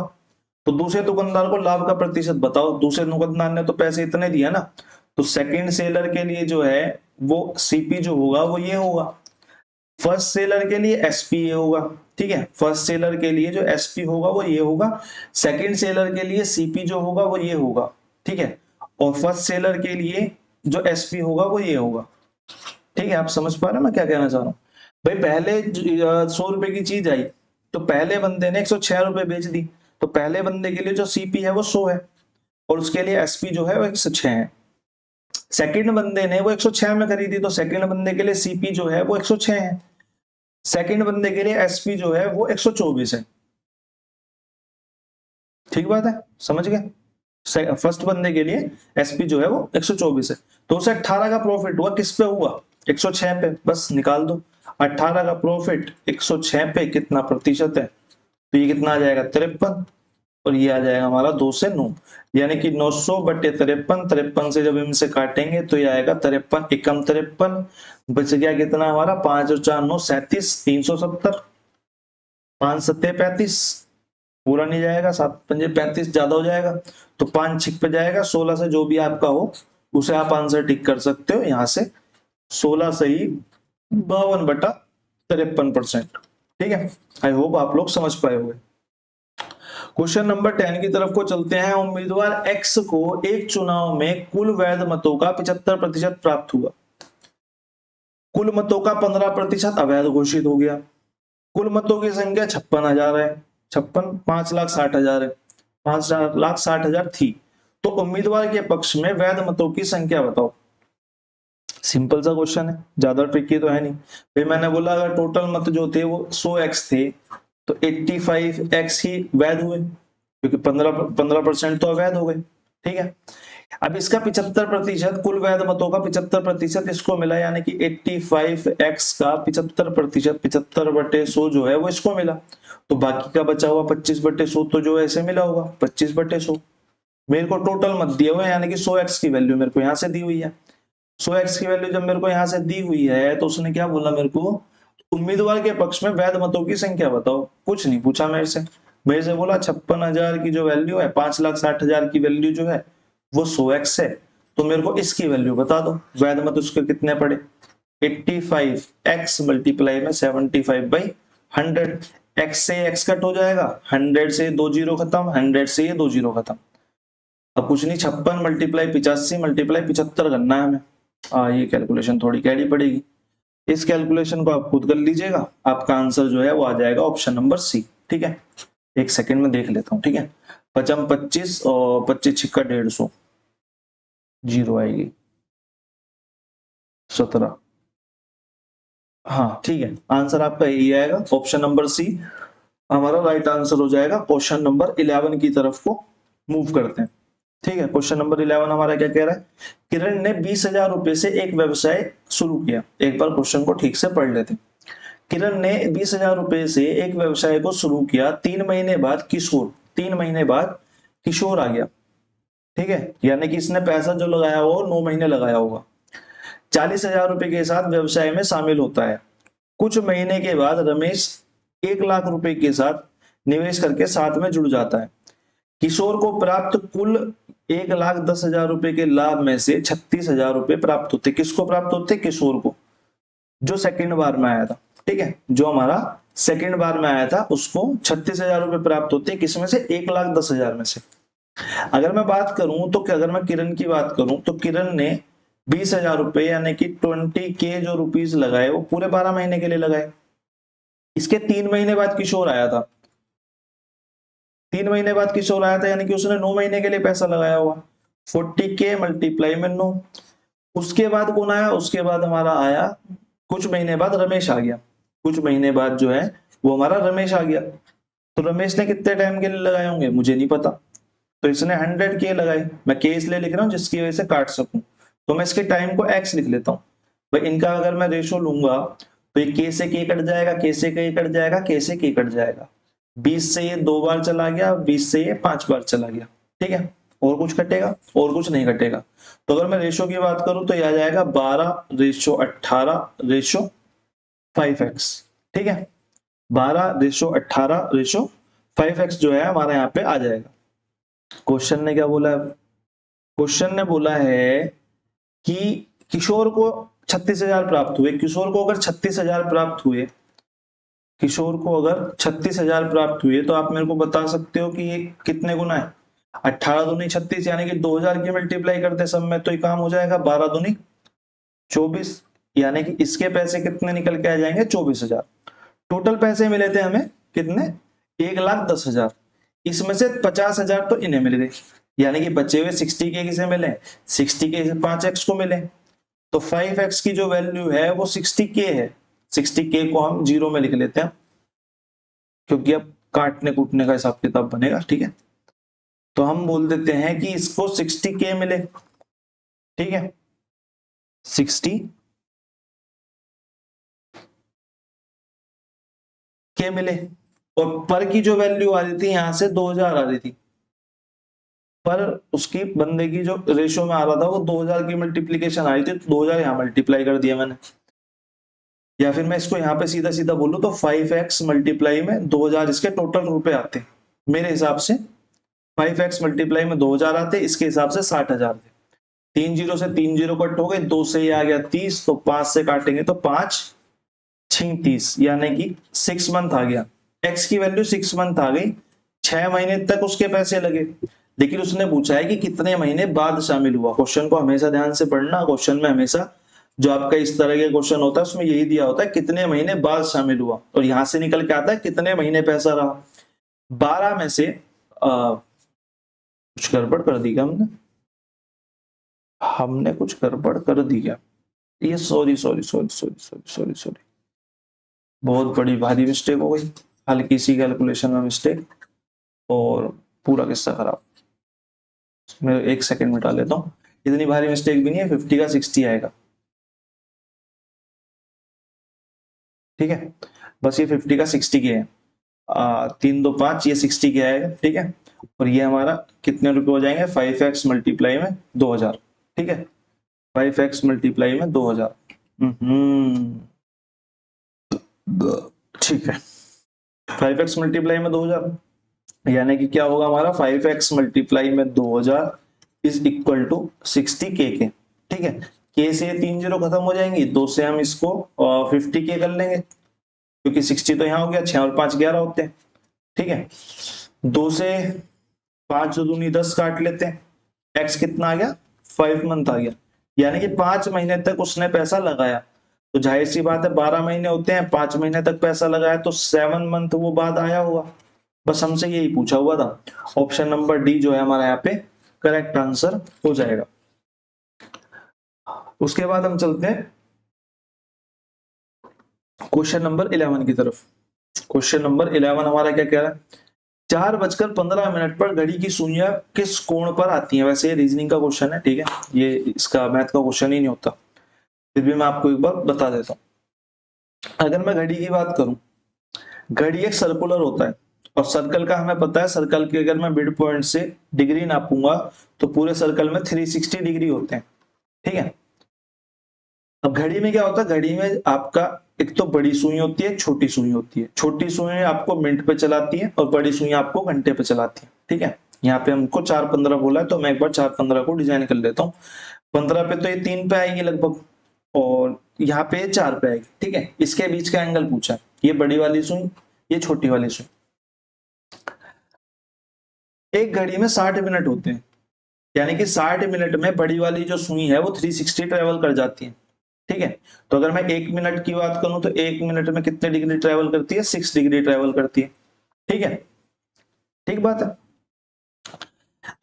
तो दूसरे दुकानदार को लाभ का प्रतिशत बताओ, दूसरे दुकानदार ने तो पैसे इतने दिया ना, तो सेकंड सेलर के लिए जो है वो सीपी जो होगा वो ये होगा, फर्स्ट सेलर के लिए एसपी ये होगा, ठीक है, फर्स्ट सेलर के लिए जो एसपी होगा वो ये होगा, सेकंड सेलर के लिए सीपी जो होगा वो ये होगा, ठीक है, और फर्स्ट सेलर के लिए जो एसपी होगा वो ये होगा, ठीक है। आप समझ पा रहे हैं मैं क्या कहना चाह रहा हूँ? भाई पहले 100 रुपए की चीज आई तो पहले बंदे ने 106 रुपए बेच दी, तो पहले बंदे के लिए जो सीपी है वो 100 है और उसके लिए एसपी जो है वो 106 है। सेकंड बंदे ने वो 106 में खरीदी तो सेकंड बंदे के लिए सीपी जो है वो 106 है, सेकंड बंदे के लिए एसपी जो है वो 124 है, ठीक बात है, समझ गए। फर्स्ट बंदे के लिए एसपी जो है वो 124 है, तो उसे 18 का प्रॉफिट हुआ, किस पे हुआ, 106 पे, बस निकाल दो 18 का प्रॉफिट 106 पे कितना प्रतिशत है, तो ये कितना आ जाएगा 53 और ये आ जाएगा हमारा 2 से 9, यानी कि 900 बटे 53, 53 से जब इनसे काटेंगे तो ये आएगा 53 एकम 53, बच गया कितना हमारा 5 और 4 9 37, 370, 5 सत्ते 35, पूरा नहीं जाएगा, 7 पंजे 35 ज्यादा हो जाएगा, तो 5 छिक पे जाएगा, 16 से जो भी आपका हो उसे आप आंसर टिक कर सकते हो, यहाँ से 16 से ही 52/53%, ठीक है। आई होप आप लोग समझ पाए होंगे। क्वेश्चन नंबर 10 की तरफ को चलते हैं। उम्मीदवार एक्स को एक चुनाव में कुल वैध मतों का 75% प्राप्त हुआ, कुल मतों का 15% अवैध घोषित हो गया, कुल मतों की संख्या 56,000 है, 56 5,60,000 है, 5,60,000 थी, तो उम्मीदवार के पक्ष में वैध मतों की संख्या बताओ। सिंपल सा क्वेश्चन है, ज्यादा ट्रिकी तो है नहीं। फिर मैंने बोला अगर टोटल मत जो थे वो 100x थे तो 85x ही वैध हुए क्योंकि 15% तो अवैध हो गए, ठीक है। अब इसका 75% कुल वैध मतों का 75% इसको मिला, यानी कि 85x का 75%, 75/100 जो है वो इसको मिला, तो बाकी का बचा हुआ 25/100 तो जो ऐसे मिला होगा 25/100। मेरे को टोटल मत दिया हुआ, यानी कि 100x की वैल्यू मेरे को यहाँ से दी हुई है, 100x की वैल्यू जब मेरे को यहाँ से दी हुई है तो उसने क्या बोला मेरे को, उम्मीदवार के पक्ष में वैध मतों की संख्या बताओ, कुछ नहीं पूछा मेरे से बोला 56,000 की जो वैल्यू है, 5,60,000 की वैल्यू जो है वो 100x है, तो मेरे को इसकी वैल्यू बता दो, वैध मत उसके कितने पड़े, 85x मल्टीप्लाई में 75/100, x से x कट हो जाएगा, 100 से 2 जीरो खत्म, 100 से ये 2 जीरो खत्म, अब कुछ नहीं 56 मल्टीप्लाई 85 मल्टीप्लाई 75 करना है हमें, ये कैलकुलेशन थोड़ी कैडी पड़ेगी। इस कैलकुलेशन को आप खुद कर लीजिएगा, आपका आंसर जो है वो आ जाएगा ऑप्शन नंबर सी। ठीक है, एक सेकंड में देख लेता हूँ। ठीक है, 55 25 और 25 छिक्का 150, जीरो आएगी 17। हाँ ठीक है, आंसर आपका यही आएगा, ऑप्शन नंबर सी हमारा राइट आंसर हो जाएगा। क्वेश्चन नंबर 11 की तरफ को मूव करते हैं। ठीक है, क्वेश्चन नंबर 11 हमारा क्या कह रहा है, किरण ने 20,000 रुपए से एक व्यवसाय शुरू किया। एक बार क्वेश्चन को ठीक से पढ़ लेते हैं। किरण ने 20,000 रुपए से एक व्यवसाय को शुरू किया। 3 महीने बाद किशोर, 3 महीने बाद किशोर आ गया। ठीक है, यानी कि इसने पैसा जो लगाया हो 9 महीने लगाया होगा। 40,000 रुपए के साथ व्यवसाय में शामिल होता है। कुछ महीने के बाद रमेश 1 लाख रुपए के साथ निवेश करके साथ में जुड़ जाता है। किशोर को प्राप्त कुल 1,10,000 रुपए के लाभ में से 36,000 रुपए प्राप्त होते। किसको प्राप्त होते? किशोर को, जो सेकंड बार में आया था। ठीक है, जो हमारा सेकंड बार में आया था उसको 36,000 रुपए प्राप्त होते। किसमें से? 1,10,000 में से। अगर मैं बात करूं तो अगर मैं किरण की बात करूं तो किरण ने 20,000 रुपए यानी कि 20K जो रुपीज लगाए वो पूरे 12 महीने के लिए लगाए। इसके 3 महीने बाद किशोर आया था। 3 महीने बाद किशोर आया था यानी कि उसने 9 महीने के लिए पैसा लगाया हुआ। 40K मल्टीप्लाई में 9। उसके बाद कौन आया? उसके बाद हमारा आया, कुछ महीने बाद रमेश आ गया। कुछ महीने बाद जो है वो हमारा रमेश आ गया। तो रमेश ने कितने टाइम के लिए लगाए होंगे मुझे नहीं पता, तो इसने 100K लगाए। मैं K इसलिए लिख रहा हूं जिसकी वजह से काट सकूं, तो मैं इसके टाइम को X लिख लेता हूं। भाई इनका अगर मैं रेशो लूंगा तो ये K से K कट जाएगा, K से K कट जाएगा, K से K कट जाएगा। 20 से ये 2 बार चला गया, 20 से ये 5 बार चला गया। ठीक है, और कुछ कटेगा? और कुछ नहीं कटेगा। तो अगर मैं रेशो की बात करूं तो यह आ जाएगा 12:18:5x। ठीक है, 12:18:5x जो है हमारे यहाँ पे आ जाएगा। क्वेश्चन ने क्या बोला है? क्वेश्चन ने बोला है कि किशोर को 36,000 प्राप्त हुए। किशोर को अगर 36,000 प्राप्त हुए, किशोर को अगर 36,000 प्राप्त हुए तो आप मेरे को बता सकते हो कि ये कितने गुना है? 18 दूनी 36 यानी कि 2,000 की मल्टीप्लाई करते सब में तो ये काम हो जाएगा 12 दूनी 24, यानी कि इसके पैसे कितने निकल के आ जाएंगे? 24,000। टोटल पैसे मिले थे हमें कितने? 1,10,000। इसमें से 50,000 तो इन्हें मिल गए, यानी कि बचे हुए 60K किसे मिले? 60K 5x को मिले। तो 5x की जो वैल्यू है वो 60K है। 60K को हम जीरो में लिख लेते हैं क्योंकि अब काटने कूटने का हिसाब किताब बनेगा। ठीक है, तो हम बोल देते हैं कि इसको 60K मिले। ठीक है, 60K मिले और पर की जो वैल्यू आ रही थी यहां से 2,000 आ रही थी। पर उसकी बंदे की जो रेशो में आ रहा था वो 2,000 की मल्टीप्लीकेशन आ रही थी, तो 2,000 यहां मल्टीप्लाई कर दिया मैंने। या फिर मैं इसको यहाँ पे सीधा सीधा बोलूं तो 5x मल्टीप्लाई में 2,000 इसके टोटल रुपए आते मेरे हिसाब से। 5x मल्टीप्लाई में 2,000 आते, इसके हिसाब से 60,000 थे। 3 जीरो से 3 जीरो कट हो गए, 2 से ये आ गया 30, तो 5 से काटेंगे तो 5 6 30 यानी कि 6 मंथ आ गया। x की वैल्यू 6 मंथ आ गई। 6 महीने तक उसके पैसे लगे, लेकिन उसने पूछा है कि कितने महीने बाद शामिल हुआ। क्वेश्चन को हमेशा ध्यान से पढ़ना। क्वेश्चन में हमेशा जो आपका इस तरह के क्वेश्चन होता है उसमें यही दिया होता है कितने महीने बाद शामिल हुआ, और यहां से निकल के आता है कितने महीने पैसा रहा। 12 में से कुछ गड़बड़ कर दी क्या हमने? हमने कुछ गड़बड़ कर दी क्या? ये sorry sorry sorry sorry sorry sorry sorry, बहुत बड़ी भारी मिस्टेक हो गई। हल्की सी कैलकुलेशन में मिस्टेक और पूरा किस्सा खराब। मैं एक सेकंड मिटा लेता हूँ। इतनी भारी मिस्टेक भी नहीं है, 50 का 60 आएगा। ठीक है, बस ये 50 का 60 के है। 3 2 5 ये 60 के आएगा। ठीक है, और ये हमारा कितने रुपए हो जाएंगे? 5x मल्टीप्लाई में 2,000। ठीक है, 5x मल्टीप्लाई में 2,000। ठीक है, 5x मल्टीप्लाई में 2,000 यानी कि क्या होगा हमारा? 5x मल्टीप्लाई में 2,000 इज इक्वल टू 60K के। ठीक है, K से 3 जीरो खत्म हो जाएंगी, 2 से हम इसको 50K कर लेंगे क्योंकि 60 तो यहाँ हो गया, 6 और 5 11 होते हैं। ठीक है, 2 से 5 दूनी 10 काट लेते हैं। x कितना आ गया? 5 मंथ आ गया। यानी कि 5 महीने तक उसने पैसा लगाया, तो जाहिर सी बात है 12 महीने होते हैं, 5 महीने तक पैसा लगाया तो 7 मंथ वो बाद आया होगा। बस हमसे यही पूछा हुआ था। ऑप्शन नंबर डी जो है हमारा यहाँ पे करेक्ट आंसर हो जाएगा। उसके बाद हम चलते हैं क्वेश्चन नंबर 11 की तरफ। क्वेश्चन नंबर 11 हमारा क्या कह रहा है, 4:15 पर घड़ी की सुइयां किस कोण पर आती हैं। वैसे ये रीजनिंग का क्वेश्चन है, ठीक है, ये इसका मैथ का क्वेश्चन ही नहीं होता, फिर भी मैं आपको एक बार बता देता हूँ। अगर मैं घड़ी की बात करूं, घड़ी एक सर्कुलर होता है और सर्कल का हमें पता है, सर्कल के अगर मैं मिड पॉइंट से डिग्री नापूंगा तो पूरे सर्कल में 360 डिग्री होते हैं, ठीक है। अब घड़ी में क्या होता है, घड़ी में आपका एक तो बड़ी सुई होती है, छोटी सुई होती है। छोटी सुई आपको मिनट पे चलाती है और बड़ी सुई आपको घंटे पे चलाती है, ठीक है। यहाँ पे हमको 4:15 बोला है तो मैं एक बार 4:15 को डिजाइन कर लेता हूँ। 15 पे तो ये 3 पे आएगी लगभग और यहाँ पे 4 पे आएगी, ठीक है। इसके बीच का एंगल पूछा है, ये बड़ी वाली सुई, ये छोटी वाली सुई। एक घड़ी में 60 मिनट होते हैं, यानी कि 60 मिनट में बड़ी वाली जो सुई है वो 360 ट्रेवल कर जाती है, ठीक है। तो अगर मैं 1 मिनट की बात करूं तो 1 मिनट में कितने डिग्री ट्रेवल करती है, 6 डिग्री ट्रेवल करती है, ठीक है। ठीक बात है।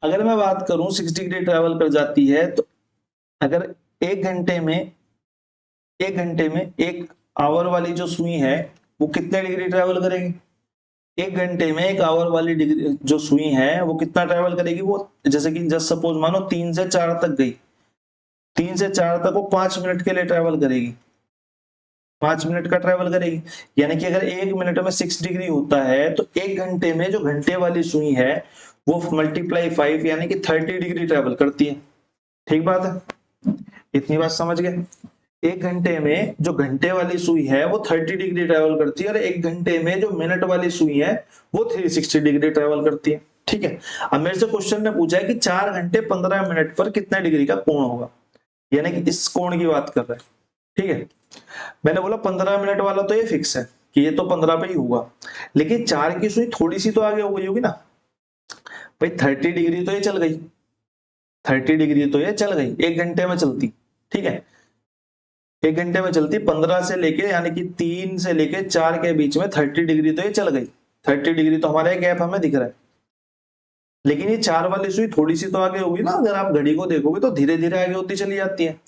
अगर मैं बात करूं 6 डिग्री ट्रेवल कर जाती है तो अगर एक घंटे में एक आवर वाली जो सुई है वो कितने डिग्री ट्रेवल करेगी। एक घंटे में एक आवर वाली डिग्री जो सुई है वो कितना ट्रेवल करेगी, वो जैसे कि जस्ट सपोज मानो 3 से 4 तक गई, 3 से 4 तक वो 5 मिनट के लिए ट्रेवल करेगी, 5 मिनट का ट्रेवल करेगी। यानी कि अगर 1 मिनट में 6 डिग्री होता है तो एक घंटे में जो घंटे वाली सुई है वो मल्टीप्लाई 5 यानी कि 30 डिग्री ट्रेवल करती है। ठीक बात है, इतनी बात समझ गए। एक घंटे में जो घंटे वाली सुई है वो 30 डिग्री ट्रेवल करती है और एक घंटे में जो मिनट वाली सुई है वो 360 डिग्री ट्रेवल करती है, ठीक है। अब मेरे से क्वेश्चन ने पूछा है कि 4 घंटे 15 मिनट पर कितने डिग्री का कोण होगा, यानी कि इस कोण की बात कर रहे हैं, ठीक है। मैंने बोला 15 मिनट वाला तो ये फिक्स है कि ये तो 15 पे ही होगा, लेकिन 4 की सुई थोड़ी सी तो आगे हो गई होगी ना भाई, 30 डिग्री तो ये चल गई, 30 डिग्री तो ये चल गई, एक घंटे में चलती, ठीक है। एक घंटे में चलती 15 से लेके यानी कि 3 से लेके 4 के बीच में 30 डिग्री तो ये चल गई, 30 डिग्री तो हमारा गैप हमें दिख रहा है। लेकिन ये 4 वाली सुई थोड़ी सी तो आगे होगी ना, अगर आप घड़ी को देखोगे तो धीरे धीरे आगे होती चली जाती है,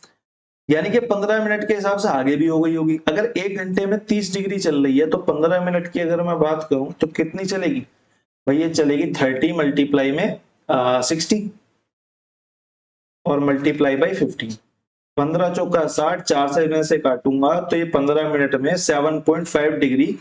यानी कि 15 मिनट के हिसाब से आगे भी हो गई होगी। अगर एक घंटे में 30 डिग्री चल रही है तो 15 मिनट की अगर मैं बात करूं तो कितनी चलेगी भाई, ये चलेगी 30 मल्टीप्लाई में 60 और मल्टीप्लाई बाई 15, 15 चौका 60, 4 से मैं से काटूंगा तो ये 15 मिनट में 7.5 डिग्री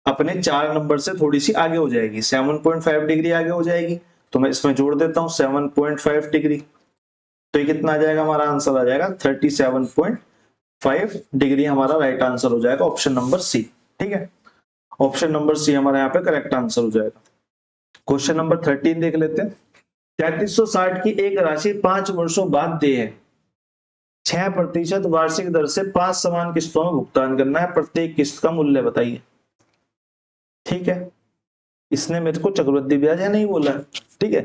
अपने 4 नंबर से थोड़ी सी आगे हो जाएगी, 7.5 डिग्री आगे हो जाएगी। तो मैं इसमें जोड़ देता हूं 7.5 डिग्री, तो ये कितना आ जाएगा, हमारा आंसर आ जाएगा 37.5 डिग्री, हमारा राइट आंसर हो जाएगा ऑप्शन नंबर सी, ठीक है। ऑप्शन नंबर सी हमारा यहाँ पे करेक्ट आंसर हो जाएगा। क्वेश्चन नंबर 13 देख लेते हैं। 3360 की एक राशि 5 वर्षों बाद देय है, 6% वार्षिक दर से 5 समान किस्तों में भुगतान करना है, प्रत्येक किस्त का मूल्य बताइए। ठीक है, इसने मेरे को चक्रवृद्धि ब्याज है नहीं बोला है, ठीक है।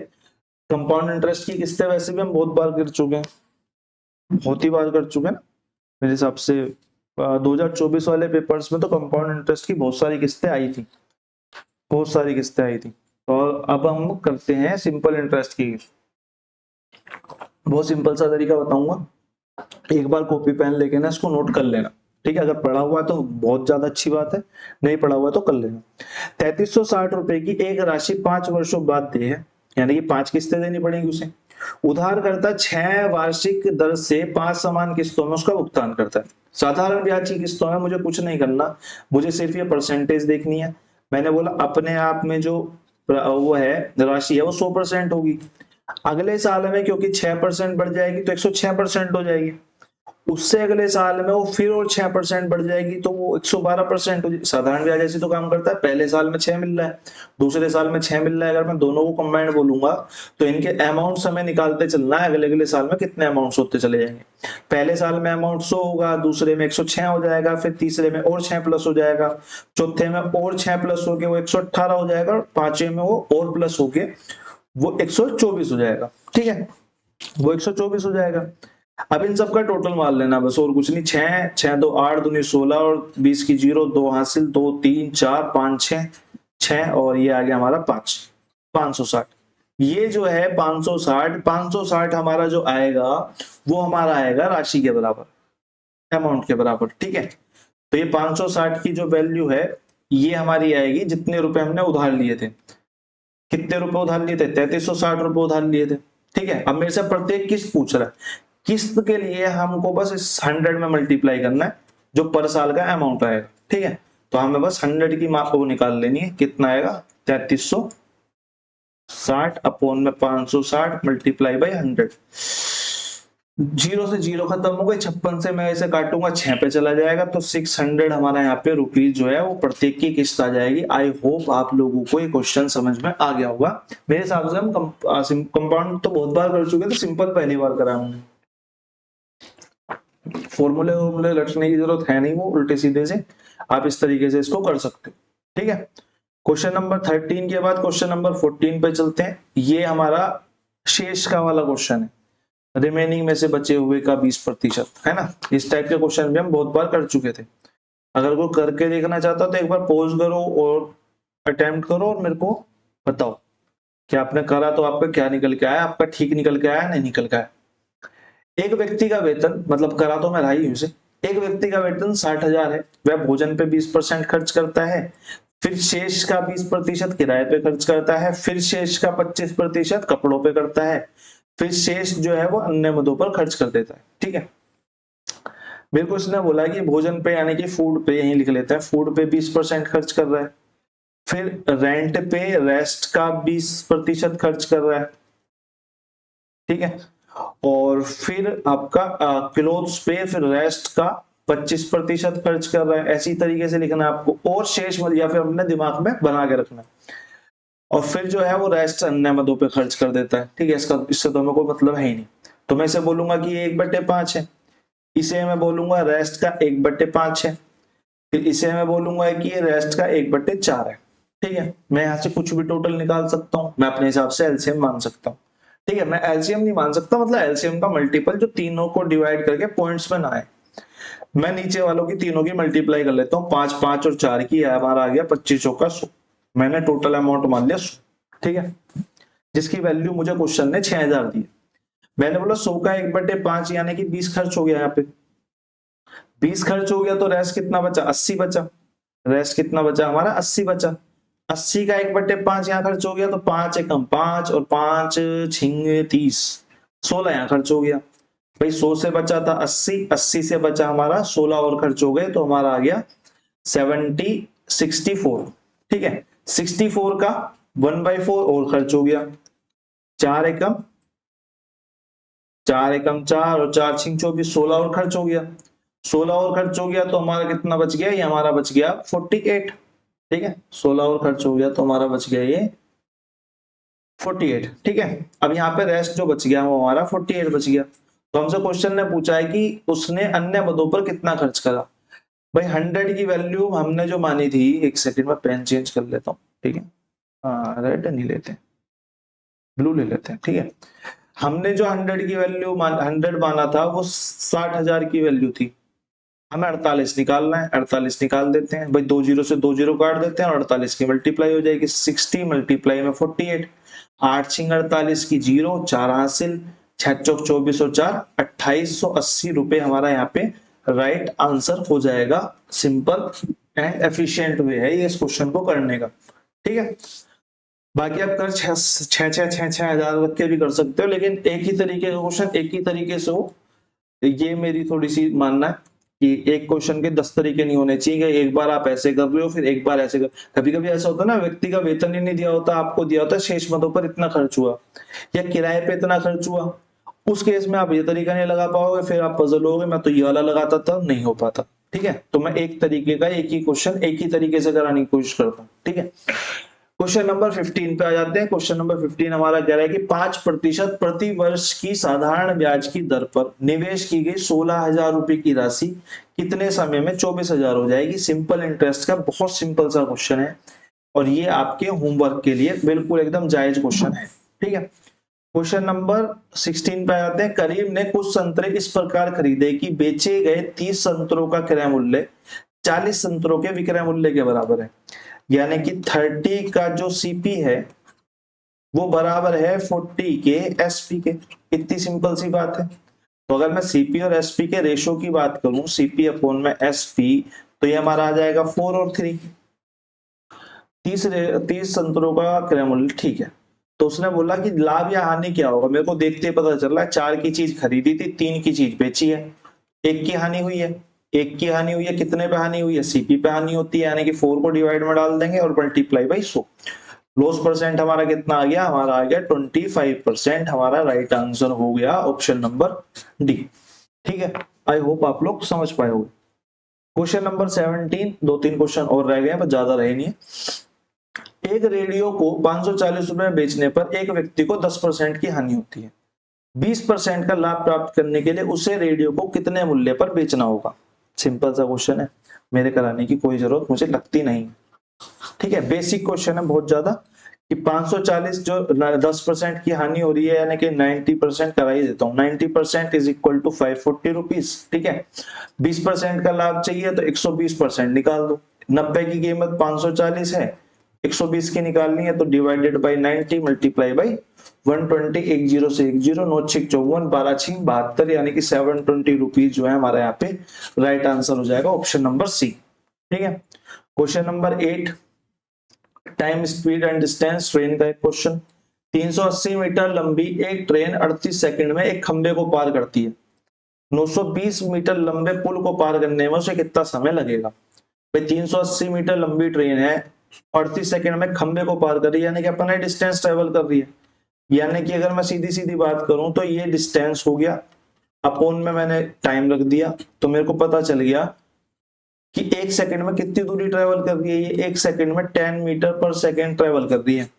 कंपाउंड इंटरेस्ट की किस्तें वैसे भी हम बहुत बार कर चुके हैं, बहुत ही बार कर चुके हैं ना मेरे हिसाब से। 2024 वाले पेपर्स में तो कंपाउंड इंटरेस्ट की बहुत सारी किस्तें आई थी, बहुत सारी किस्तें आई थी। और अब हम करते हैं सिंपल इंटरेस्ट की। बहुत सिंपल सा तरीका बताऊंगा, एक बार कॉपी पेन लेके ना इसको नोट कर लेना, ठीक है। अगर पढ़ा हुआ है तो बहुत ज्यादा अच्छी बात है, नहीं पढ़ा हुआ है तो कर लेना। 3360 रुपए की एक राशि 5 वर्षों बाद दे है, यानी कि 5 किस्तें देनी पड़ेगी उसे। उधारकर्ता 6 वार्षिक दर से 5 समान किस्तों में उसका भुगतान करता है। साधारण ब्याज की किस्तों में मुझे कुछ नहीं करना, मुझे सिर्फ ये परसेंटेज देखनी है। मैंने बोला अपने आप में जो वो है राशि है वो 100% होगी। अगले साल में क्योंकि 6% बढ़ जाएगी तो 106% हो जाएगी, उससे अगले साल में वो फिर और 6% बढ़ जाएगी तो वो 112% हो जाएगी। साधारण ब्याज ऐसे तो काम करता है, पहले साल में 6 मिल रहा है, दूसरे साल में 6 मिल रहा है, अगर मैं दोनों को कंबाइंड बोलूंगा तो इनके अमाउंट्स हमें निकालते चलना है, अगले अगले साल में कितने अमाउंट्स होते चले जाएंगे। पहले साल में अमाउंट 100 होगा, दूसरे में 106 हो जाएगा, फिर तीसरे में और 6 प्लस हो जाएगा, चौथे में और 6 प्लस होके वो 118 हो जाएगा, और पांचवे में वो और प्लस होके वो 124 हो जाएगा, ठीक है, वो 124 हो जाएगा। अब इन सबका टोटल मार लेना बस, और कुछ नहीं। 6 6 2 8 दूनी 16 और 20 की 0, 2 हासिल, 2 3 4 5 6 6 और ये आ गया हमारा 5, 560। ये जो है 560 हमारा जो आएगा वो हमारा आएगा राशि के बराबर, अमाउंट के बराबर, ठीक है। तो ये 560 की जो वैल्यू है ये हमारी आएगी जितने रुपए हमने उधार लिए थे। कितने रुपए उधार लिए थे? 3360 रुपए उधार लिए थे, ठीक है। अब मेरे से प्रत्येक किस्त पूछ रहा है, किस्त के लिए हमको बस इस 100 में मल्टीप्लाई करना है जो पर साल का अमाउंट आएगा, ठीक है। तो हमें बस 100 की मार्क को निकाल लेनी है, कितना आएगा 3360 अपॉन में 560 मल्टीप्लाई बाई 100। 0 से 0 खत्म हो गए, 56 से मैं इसे काटूंगा 6 पे चला जाएगा, तो 600 हमारा यहाँ पे रुपीज जो है वो प्रत्येक की किस्त आ जाएगी। आई होप आप लोगों को ये क्वेश्चन समझ में आ गया होगा। मेरे हिसाब से हम कंपाउंड तो बहुत बार कर चुके, तो सिंपल पहली बार कराऊंगा। फॉर्मूले रटने की जरूरत है नहीं, वो उल्टे सीधे से आप इस तरीके से इसको कर सकते हो, ठीक है। क्वेश्चन नंबर 13 के बाद क्वेश्चन नंबर 14 पे चलते हैं। ये हमारा शेष का वाला क्वेश्चन है, रिमेनिंग में से बचे हुए का 20%, है ना। इस टाइप के क्वेश्चन भी हम बहुत बार कर चुके थे। अगर कोई करके देखना चाहता तो एक बार पॉज करो और अटेम्प्ट करो और मेरे को बताओ कि आपने करा तो आपका क्या निकल के आया, आपका ठीक निकल के आया नहीं निकल के आया। एक व्यक्ति का वेतन, मतलब करा तो मैं रहा ही हूं इसे, एक व्यक्ति का वेतन 60,000 है, वह भोजन पे 20% खर्च करता है, फिर शेष का 20% किराए पे खर्च करता है, फिर शेष का 25% कपड़ों पे करता है, फिर शेष जो है वो अन्य मदों पर खर्च कर देता है, ठीक है। मेरे को इसने बोला कि भोजन पे यानी कि फूड पे, यही लिख लेते हैं, फूड पे 20% खर्च कर रहा है, फिर रेंट पे रेस्ट का 20% खर्च कर रहा है, ठीक है। और फिर आपका क्लोथ्स पे फिर रेस्ट का 25% खर्च कर रहा है। ऐसी तरीके से लिखना है आपको, और शेष या फिर अपने दिमाग में बना के रखना है। और फिर जो है वो रेस्ट अन्य मदों पे खर्च कर देता है, ठीक है। इससे तो हमें कोई मतलब है ही नहीं। तो मैं इसे बोलूंगा कि ये 1/5 है, इसे मैं बोलूंगा रेस्ट का 1/5 है, फिर इसे मैं बोलूंगा कि ये रेस्ट का 1/4 है, ठीक है। मैं यहाँ से कुछ भी टोटल निकाल सकता हूँ, मैं अपने हिसाब से एलसीएम मान सकता हूँ, ठीक है। मैं एलसीएम नहीं मान सकता, मतलब एलसीएम का मल्टीपल जो तीनों को डिवाइड करके पॉइंट्स में ना आए। मैं नीचे वालों की तीनों की मल्टीप्लाई कर लेता हूँ, 5 5 और 4 की, हमारा आ गया 25 का 100। मैंने टोटल अमाउंट मान लिया 100, ठीक है, जिसकी वैल्यू मुझे क्वेश्चन ने 6000 दी। मैंने बोला 100 का 1/5 यानी कि 20 खर्च हो गया, यहाँ पे 20 खर्च हो गया, तो रेस्ट कितना बचा? 80 बचा। रेस्ट कितना बचा हमारा? 80 बचा। 80 का 1/5 यहाँ खर्च हो गया, तो 5 एकम 5 और 5 छिंग 30, 16 यहाँ खर्च हो गया। भाई 100 से बचा था 80, 80 से बचा हमारा 16 और खर्च हो गए, तो हमारा आ गया 64, ठीक है। 64 का 1/4 और खर्च हो गया, 4 एकम 4 और 4 छिंग 24, 16 और खर्च हो गया। 16 और खर्च हो गया तो हमारा कितना बच गया? ये हमारा बच गया 48, ठीक है। 16 और खर्च हो गया तो हमारा बच गया ये 48, ठीक है। अब यहाँ पे रेस्ट जो बच गया वो हमारा 48 बच गया। तो हमसे क्वेश्चन ने पूछा है कि उसने अन्य मदों पर कितना खर्च करा। भाई 100 की वैल्यू हमने जो मानी थी, एक सेकंड में पेन चेंज कर लेता हूँ, ठीक है। हाँ, रेड नहीं लेते, ब्लू ले लेते हैं, ठीक है। हमने जो 100 की वैल्यू 100 माना था वो 60,000 की वैल्यू थी। हमें 48 निकालना है, 48 निकाल देते हैं भाई, 2 जीरो से 2 जीरो काट देते हैं और 48 की मल्टीप्लाई हो जाएगी, 60 मल्टीप्लाई में 48, 8 छिंग 48 की 0, 4 हासिल, 6 चौक 24 और 4 2880 रुपए हमारा यहाँ पे राइट आंसर हो जाएगा। सिंपल एंड एफिशिएंट वे है ये इस क्वेश्चन को करने का, ठीक है। बाकी आप कर 6,000 रख के भी कर सकते हो, लेकिन एक ही तरीके का क्वेश्चन एक ही तरीके से हो, ये मेरी थोड़ी सी मानना है कि एक क्वेश्चन के 10 तरीके नहीं होने चाहिए। एक बार आप ऐसे कर रहे हो फिर एक बार ऐसे कर, कभी कभी ऐसा होता है ना, व्यक्ति का वेतन ही नहीं दिया होता, आपको दिया होता है शेष मदों पर इतना खर्च हुआ या किराए पे इतना खर्च हुआ, उस केस में आप ये तरीका नहीं लगा पाओगे, फिर आप पजल होगे। मैं तो ये वाला लगाता था, नहीं हो पाता, ठीक है। तो मैं एक तरीके का एक ही क्वेश्चन एक ही तरीके से कराने की कोशिश करता हूँ, ठीक है। क्वेश्चन नंबर 15 पे आ जाते हैं। क्वेश्चन नंबर 15 हमारा कह रहा है कि 5% प्रति वर्ष की साधारण ब्याज की दर पर निवेश की गई 16,000 रुपए की राशि कितने समय में 24,000 हो जाएगी। सिंपल इंटरेस्ट का बहुत सिंपल सा क्वेश्चन है और ये आपके होमवर्क के लिए बिल्कुल एकदम जायज क्वेश्चन है, ठीक है। क्वेश्चन नंबर 16 पे आते हैं। करीम ने कुछ संतरे इस प्रकार खरीदे कि बेचे गए 30 संतरों का क्रय मूल्य 40 संतरों के विक्रय मूल्य के बराबर है। यानी कि 30 का जो सीपी है वो बराबर है 40 के एसपी के। इतनी सिंपल सी बात है। तो अगर मैं सीपी और एसपी के रेशो की बात करूं, सीपी अपॉन में एसपी, तो ये हमारा आ जाएगा 4 और 3। 30 संतरों का क्रय मूल्य, ठीक है। तो उसने बोला कि लाभ या हानि क्या होगा। मेरे को देखते ही पता चल रहा है 4 की चीज खरीदी थी, 3 की चीज बेची है, एक की हानि हुई है। एक की हानि हुई है, कितने पे हानि हुई है, सीपी पे हानि होती है, यानी कि 4 को डिवाइड में डाल देंगे और मल्टीप्लाई बाई 100। लॉस परसेंट हमारा कितना आ गया, हमारा आ गया 25%। हमारा राइट आंसर हो गया ऑप्शन नंबर डी। ठीक है, आई होप आप लोग समझ पाए होंगे। क्वेश्चन नंबर 17, 2-3 क्वेश्चन और रह गए हैं, बस ज्यादा रहे नहीं है। एक रेडियो को 540 रुपए में बेचने पर एक व्यक्ति को 10% की हानि होती है। 20% का लाभ प्राप्त करने के लिए उसे रेडियो को कितने मूल्य पर बेचना होगा। सिंपल सा क्वेश्चन है, मेरे कराने की कोई जरूरत मुझे लगती नहीं। ठीक है, बेसिक क्वेश्चन है बहुत ज्यादा कि 540 जो 10% की हानि हो रही है, यानी कि 90% करा ही देता हूँ। 90% इज इक्वल टू 540 रुपीज। ठीक है, 20% का लाभ चाहिए तो 120% निकाल दो। 90 की कीमत 540 है, 120 की निकालनी है तो डिवाइडेड बाई 90 मल्टीप्लाई बाई 120। 10 से 10, 9 6 54, 12 6 72, यानी कि 720 रुपीज जो है हमारा यहाँ पे राइट आंसर हो जाएगा ऑप्शन नंबर सी। ठीक है, question number 8, time speed and distance train का एक क्वेश्चन। 380 मीटर लंबी एक ट्रेन 38 सेकंड में एक खंबे को पार करती है। 920 मीटर लंबे पुल को पार करने में उसे कितना समय लगेगा। भाई 380 मीटर लंबी ट्रेन है, 38 सेकंड में खंबे को पार कर रही है, यानी कि अपना डिस्टेंस ट्रेवल कर रही है। यानी कि अगर मैं सीधी सीधी बात करूं तो ये डिस्टेंस हो गया, अपोन में मैंने टाइम रख दिया, तो मेरे को पता चल गया कि एक सेकंड में कितनी दूरी ट्रेवल कर रही है। ये एक सेकंड में 10 मीटर पर सेकंड ट्रेवल कर रही है।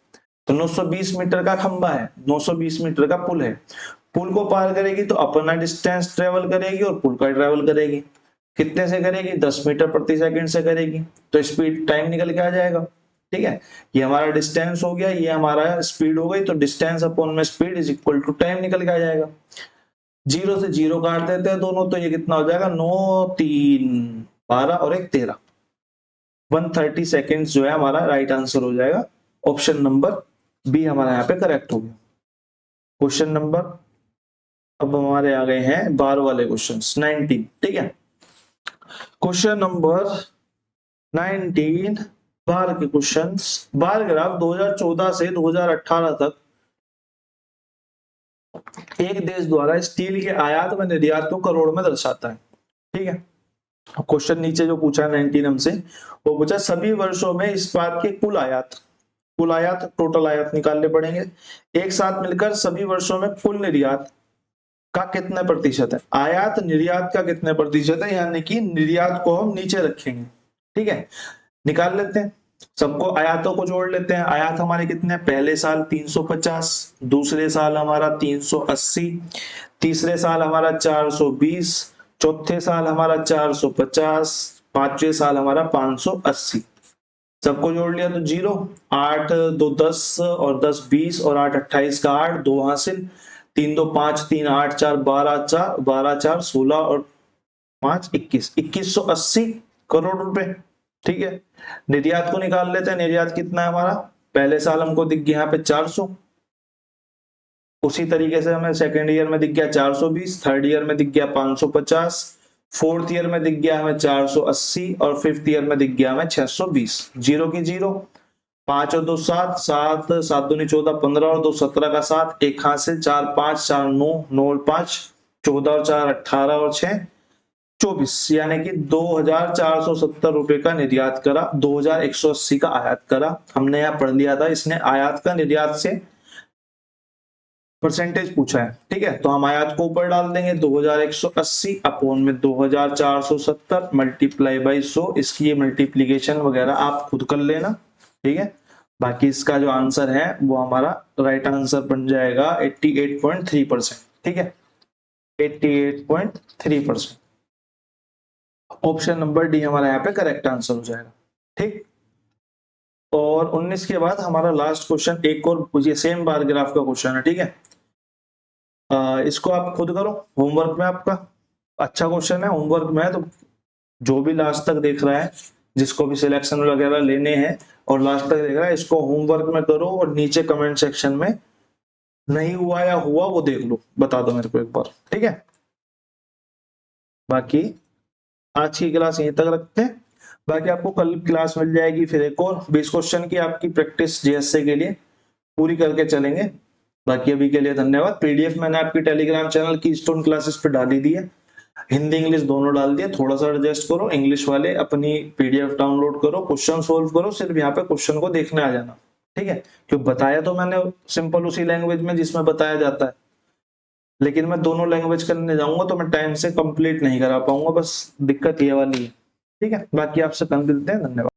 तो 920 मीटर का खंबा है, 920 मीटर का पुल है। पुल को पार करेगी तो अपना डिस्टेंस ट्रेवल करेगी और पुल का ट्रेवल करेगी। कितने से करेगी, 10 मीटर प्रति सेकंड से करेगी। तो स्पीड टाइम निकल के आ जाएगा। ठीक है, ये हमारा डिस्टेंस हो गया, ये हमारा स्पीड हो गई। तो डिस्टेंस अपॉन में speed is equal to time निकल के आ जाएगा। 0 से 0 काट देते हैं दोनों, तो ये कितना हो जाएगा, 9 3 12 और 1 13, 130 सेकेंड जो है हमारा राइट आंसर हो जाएगा। ऑप्शन नंबर बी हमारा यहाँ पे करेक्ट हो गया। क्वेश्चन नंबर अब हमारे आ गए हैं बार वाले क्वेश्चन 19। ठीक है, क्वेश्चन नंबर 19 बार के क्वेश्चंस। बार ग्राफ 2014 से 2018 तक एक देश द्वारा स्टील के आयात व निर्यात को करोड़ में दर्शाता है। ठीक है, क्वेश्चन नीचे जो पूछा 19 हमसे, वो पूछा सभी वर्षों में इस्पात के कुल आयात टोटल आयात निकालने पड़ेंगे। एक साथ मिलकर सभी वर्षों में कुल निर्यात का कितने प्रतिशत है। आयात निर्यात का कितने प्रतिशत है, यानी कि निर्यात को हम नीचे रखेंगे। ठीक है, निकाल लेते हैं, सबको आयातों को जोड़ लेते हैं। आयात हमारे कितने, पहले साल 350, दूसरे साल हमारा 380, तीसरे साल हमारा 420, चौथे साल हमारा 450, पांचवें साल हमारा 580। सबको जोड़ लिया तो 0, 8 2 10 और 10 20 और 8 28 का 8, 2 हासिल, 3 2 5 3 8 4 12 4 12 4 16 और 5 21, 2180 करोड़ रुपए। ठीक है, निर्यात को निकाल लेते हैं। निर्यात कितना है हमारा, पहले साल हमको दिख गया यहाँ पे 400, उसी तरीके से हमें सेकेंड ईयर में दिख गया 420, थर्ड ईयर में दिख गया 550, फोर्थ ईयर में दिख गया हमें 480 और फिफ्थ ईयर में दिख गया हमें 620। 0 की 0, 5 और 2 7, 7 7 दूनी 14, 15 और 2 17 का 7, एक हासिल, 4 5 4 9 9 और 5 14 और 4 18 और 6 24, यानी कि 2470 रुपए का निर्यात करा, 2180 का आयात करा। हमने यहाँ पढ़ लिया था, इसने आयात का निर्यात से परसेंटेज पूछा है। ठीक है, तो हम आयात को ऊपर डाल देंगे, 2180 अपोन में 2470 मल्टीप्लाई बाई 100। इसकी ये मल्टीप्लीकेशन वगैरह आप खुद कर लेना। ठीक है, बाकी इसका जो आंसर है वो हमारा राइट आंसर बन जाएगा 88.3%। ठीक है, 88.3%। ऑप्शन नंबर डी हमारा यहाँ पे करेक्ट आंसर हो जाएगा। ठीक, और 19 के बाद हमारा लास्ट क्वेश्चन एक और सेम बार ग्राफ का क्वेश्चन है। ठीक है, इसको आप खुद करो होमवर्क में, आपका अच्छा क्वेश्चन है, होमवर्क में है, तो जो भी लास्ट तक देख रहा है, जिसको भी सिलेक्शन वगैरह लेने हैं और लास्ट तक देख रहा है, इसको होमवर्क में करो और नीचे कमेंट सेक्शन में नहीं हुआ या हुआ वो देख लो, बता दो मेरे को एक बार, ठीक है। बाकी आज की क्लास यहीं तक रखते हैं, बाकी आपको कल क्लास मिल जाएगी फिर एक और 20 क्वेश्चन की आपकी प्रैक्टिस जीएसए के लिए पूरी करके चलेंगे। बाकी अभी के लिए धन्यवाद। पीडीएफ मैंने आपकी टेलीग्राम चैनल की स्टोन क्लासेस पे डाली दी है, हिंदी इंग्लिश दोनों डाल दिया, थोड़ा सा एडजस्ट करो, इंग्लिश वाले अपनी पीडीएफ डाउनलोड करो, क्वेश्चन सोल्व करो, सिर्फ यहाँ पे क्वेश्चन को देखने आ जाना, ठीक है। क्यों बताया तो मैंने सिंपल उसी लैंग्वेज में जिसमें बताया जाता है, लेकिन मैं दोनों लैंग्वेज करने जाऊंगा तो मैं टाइम से कंप्लीट नहीं करा पाऊंगा, बस दिक्कत ये वाली है, ठीक है। बाकी आपसे कल मिलते हैं, धन्यवाद।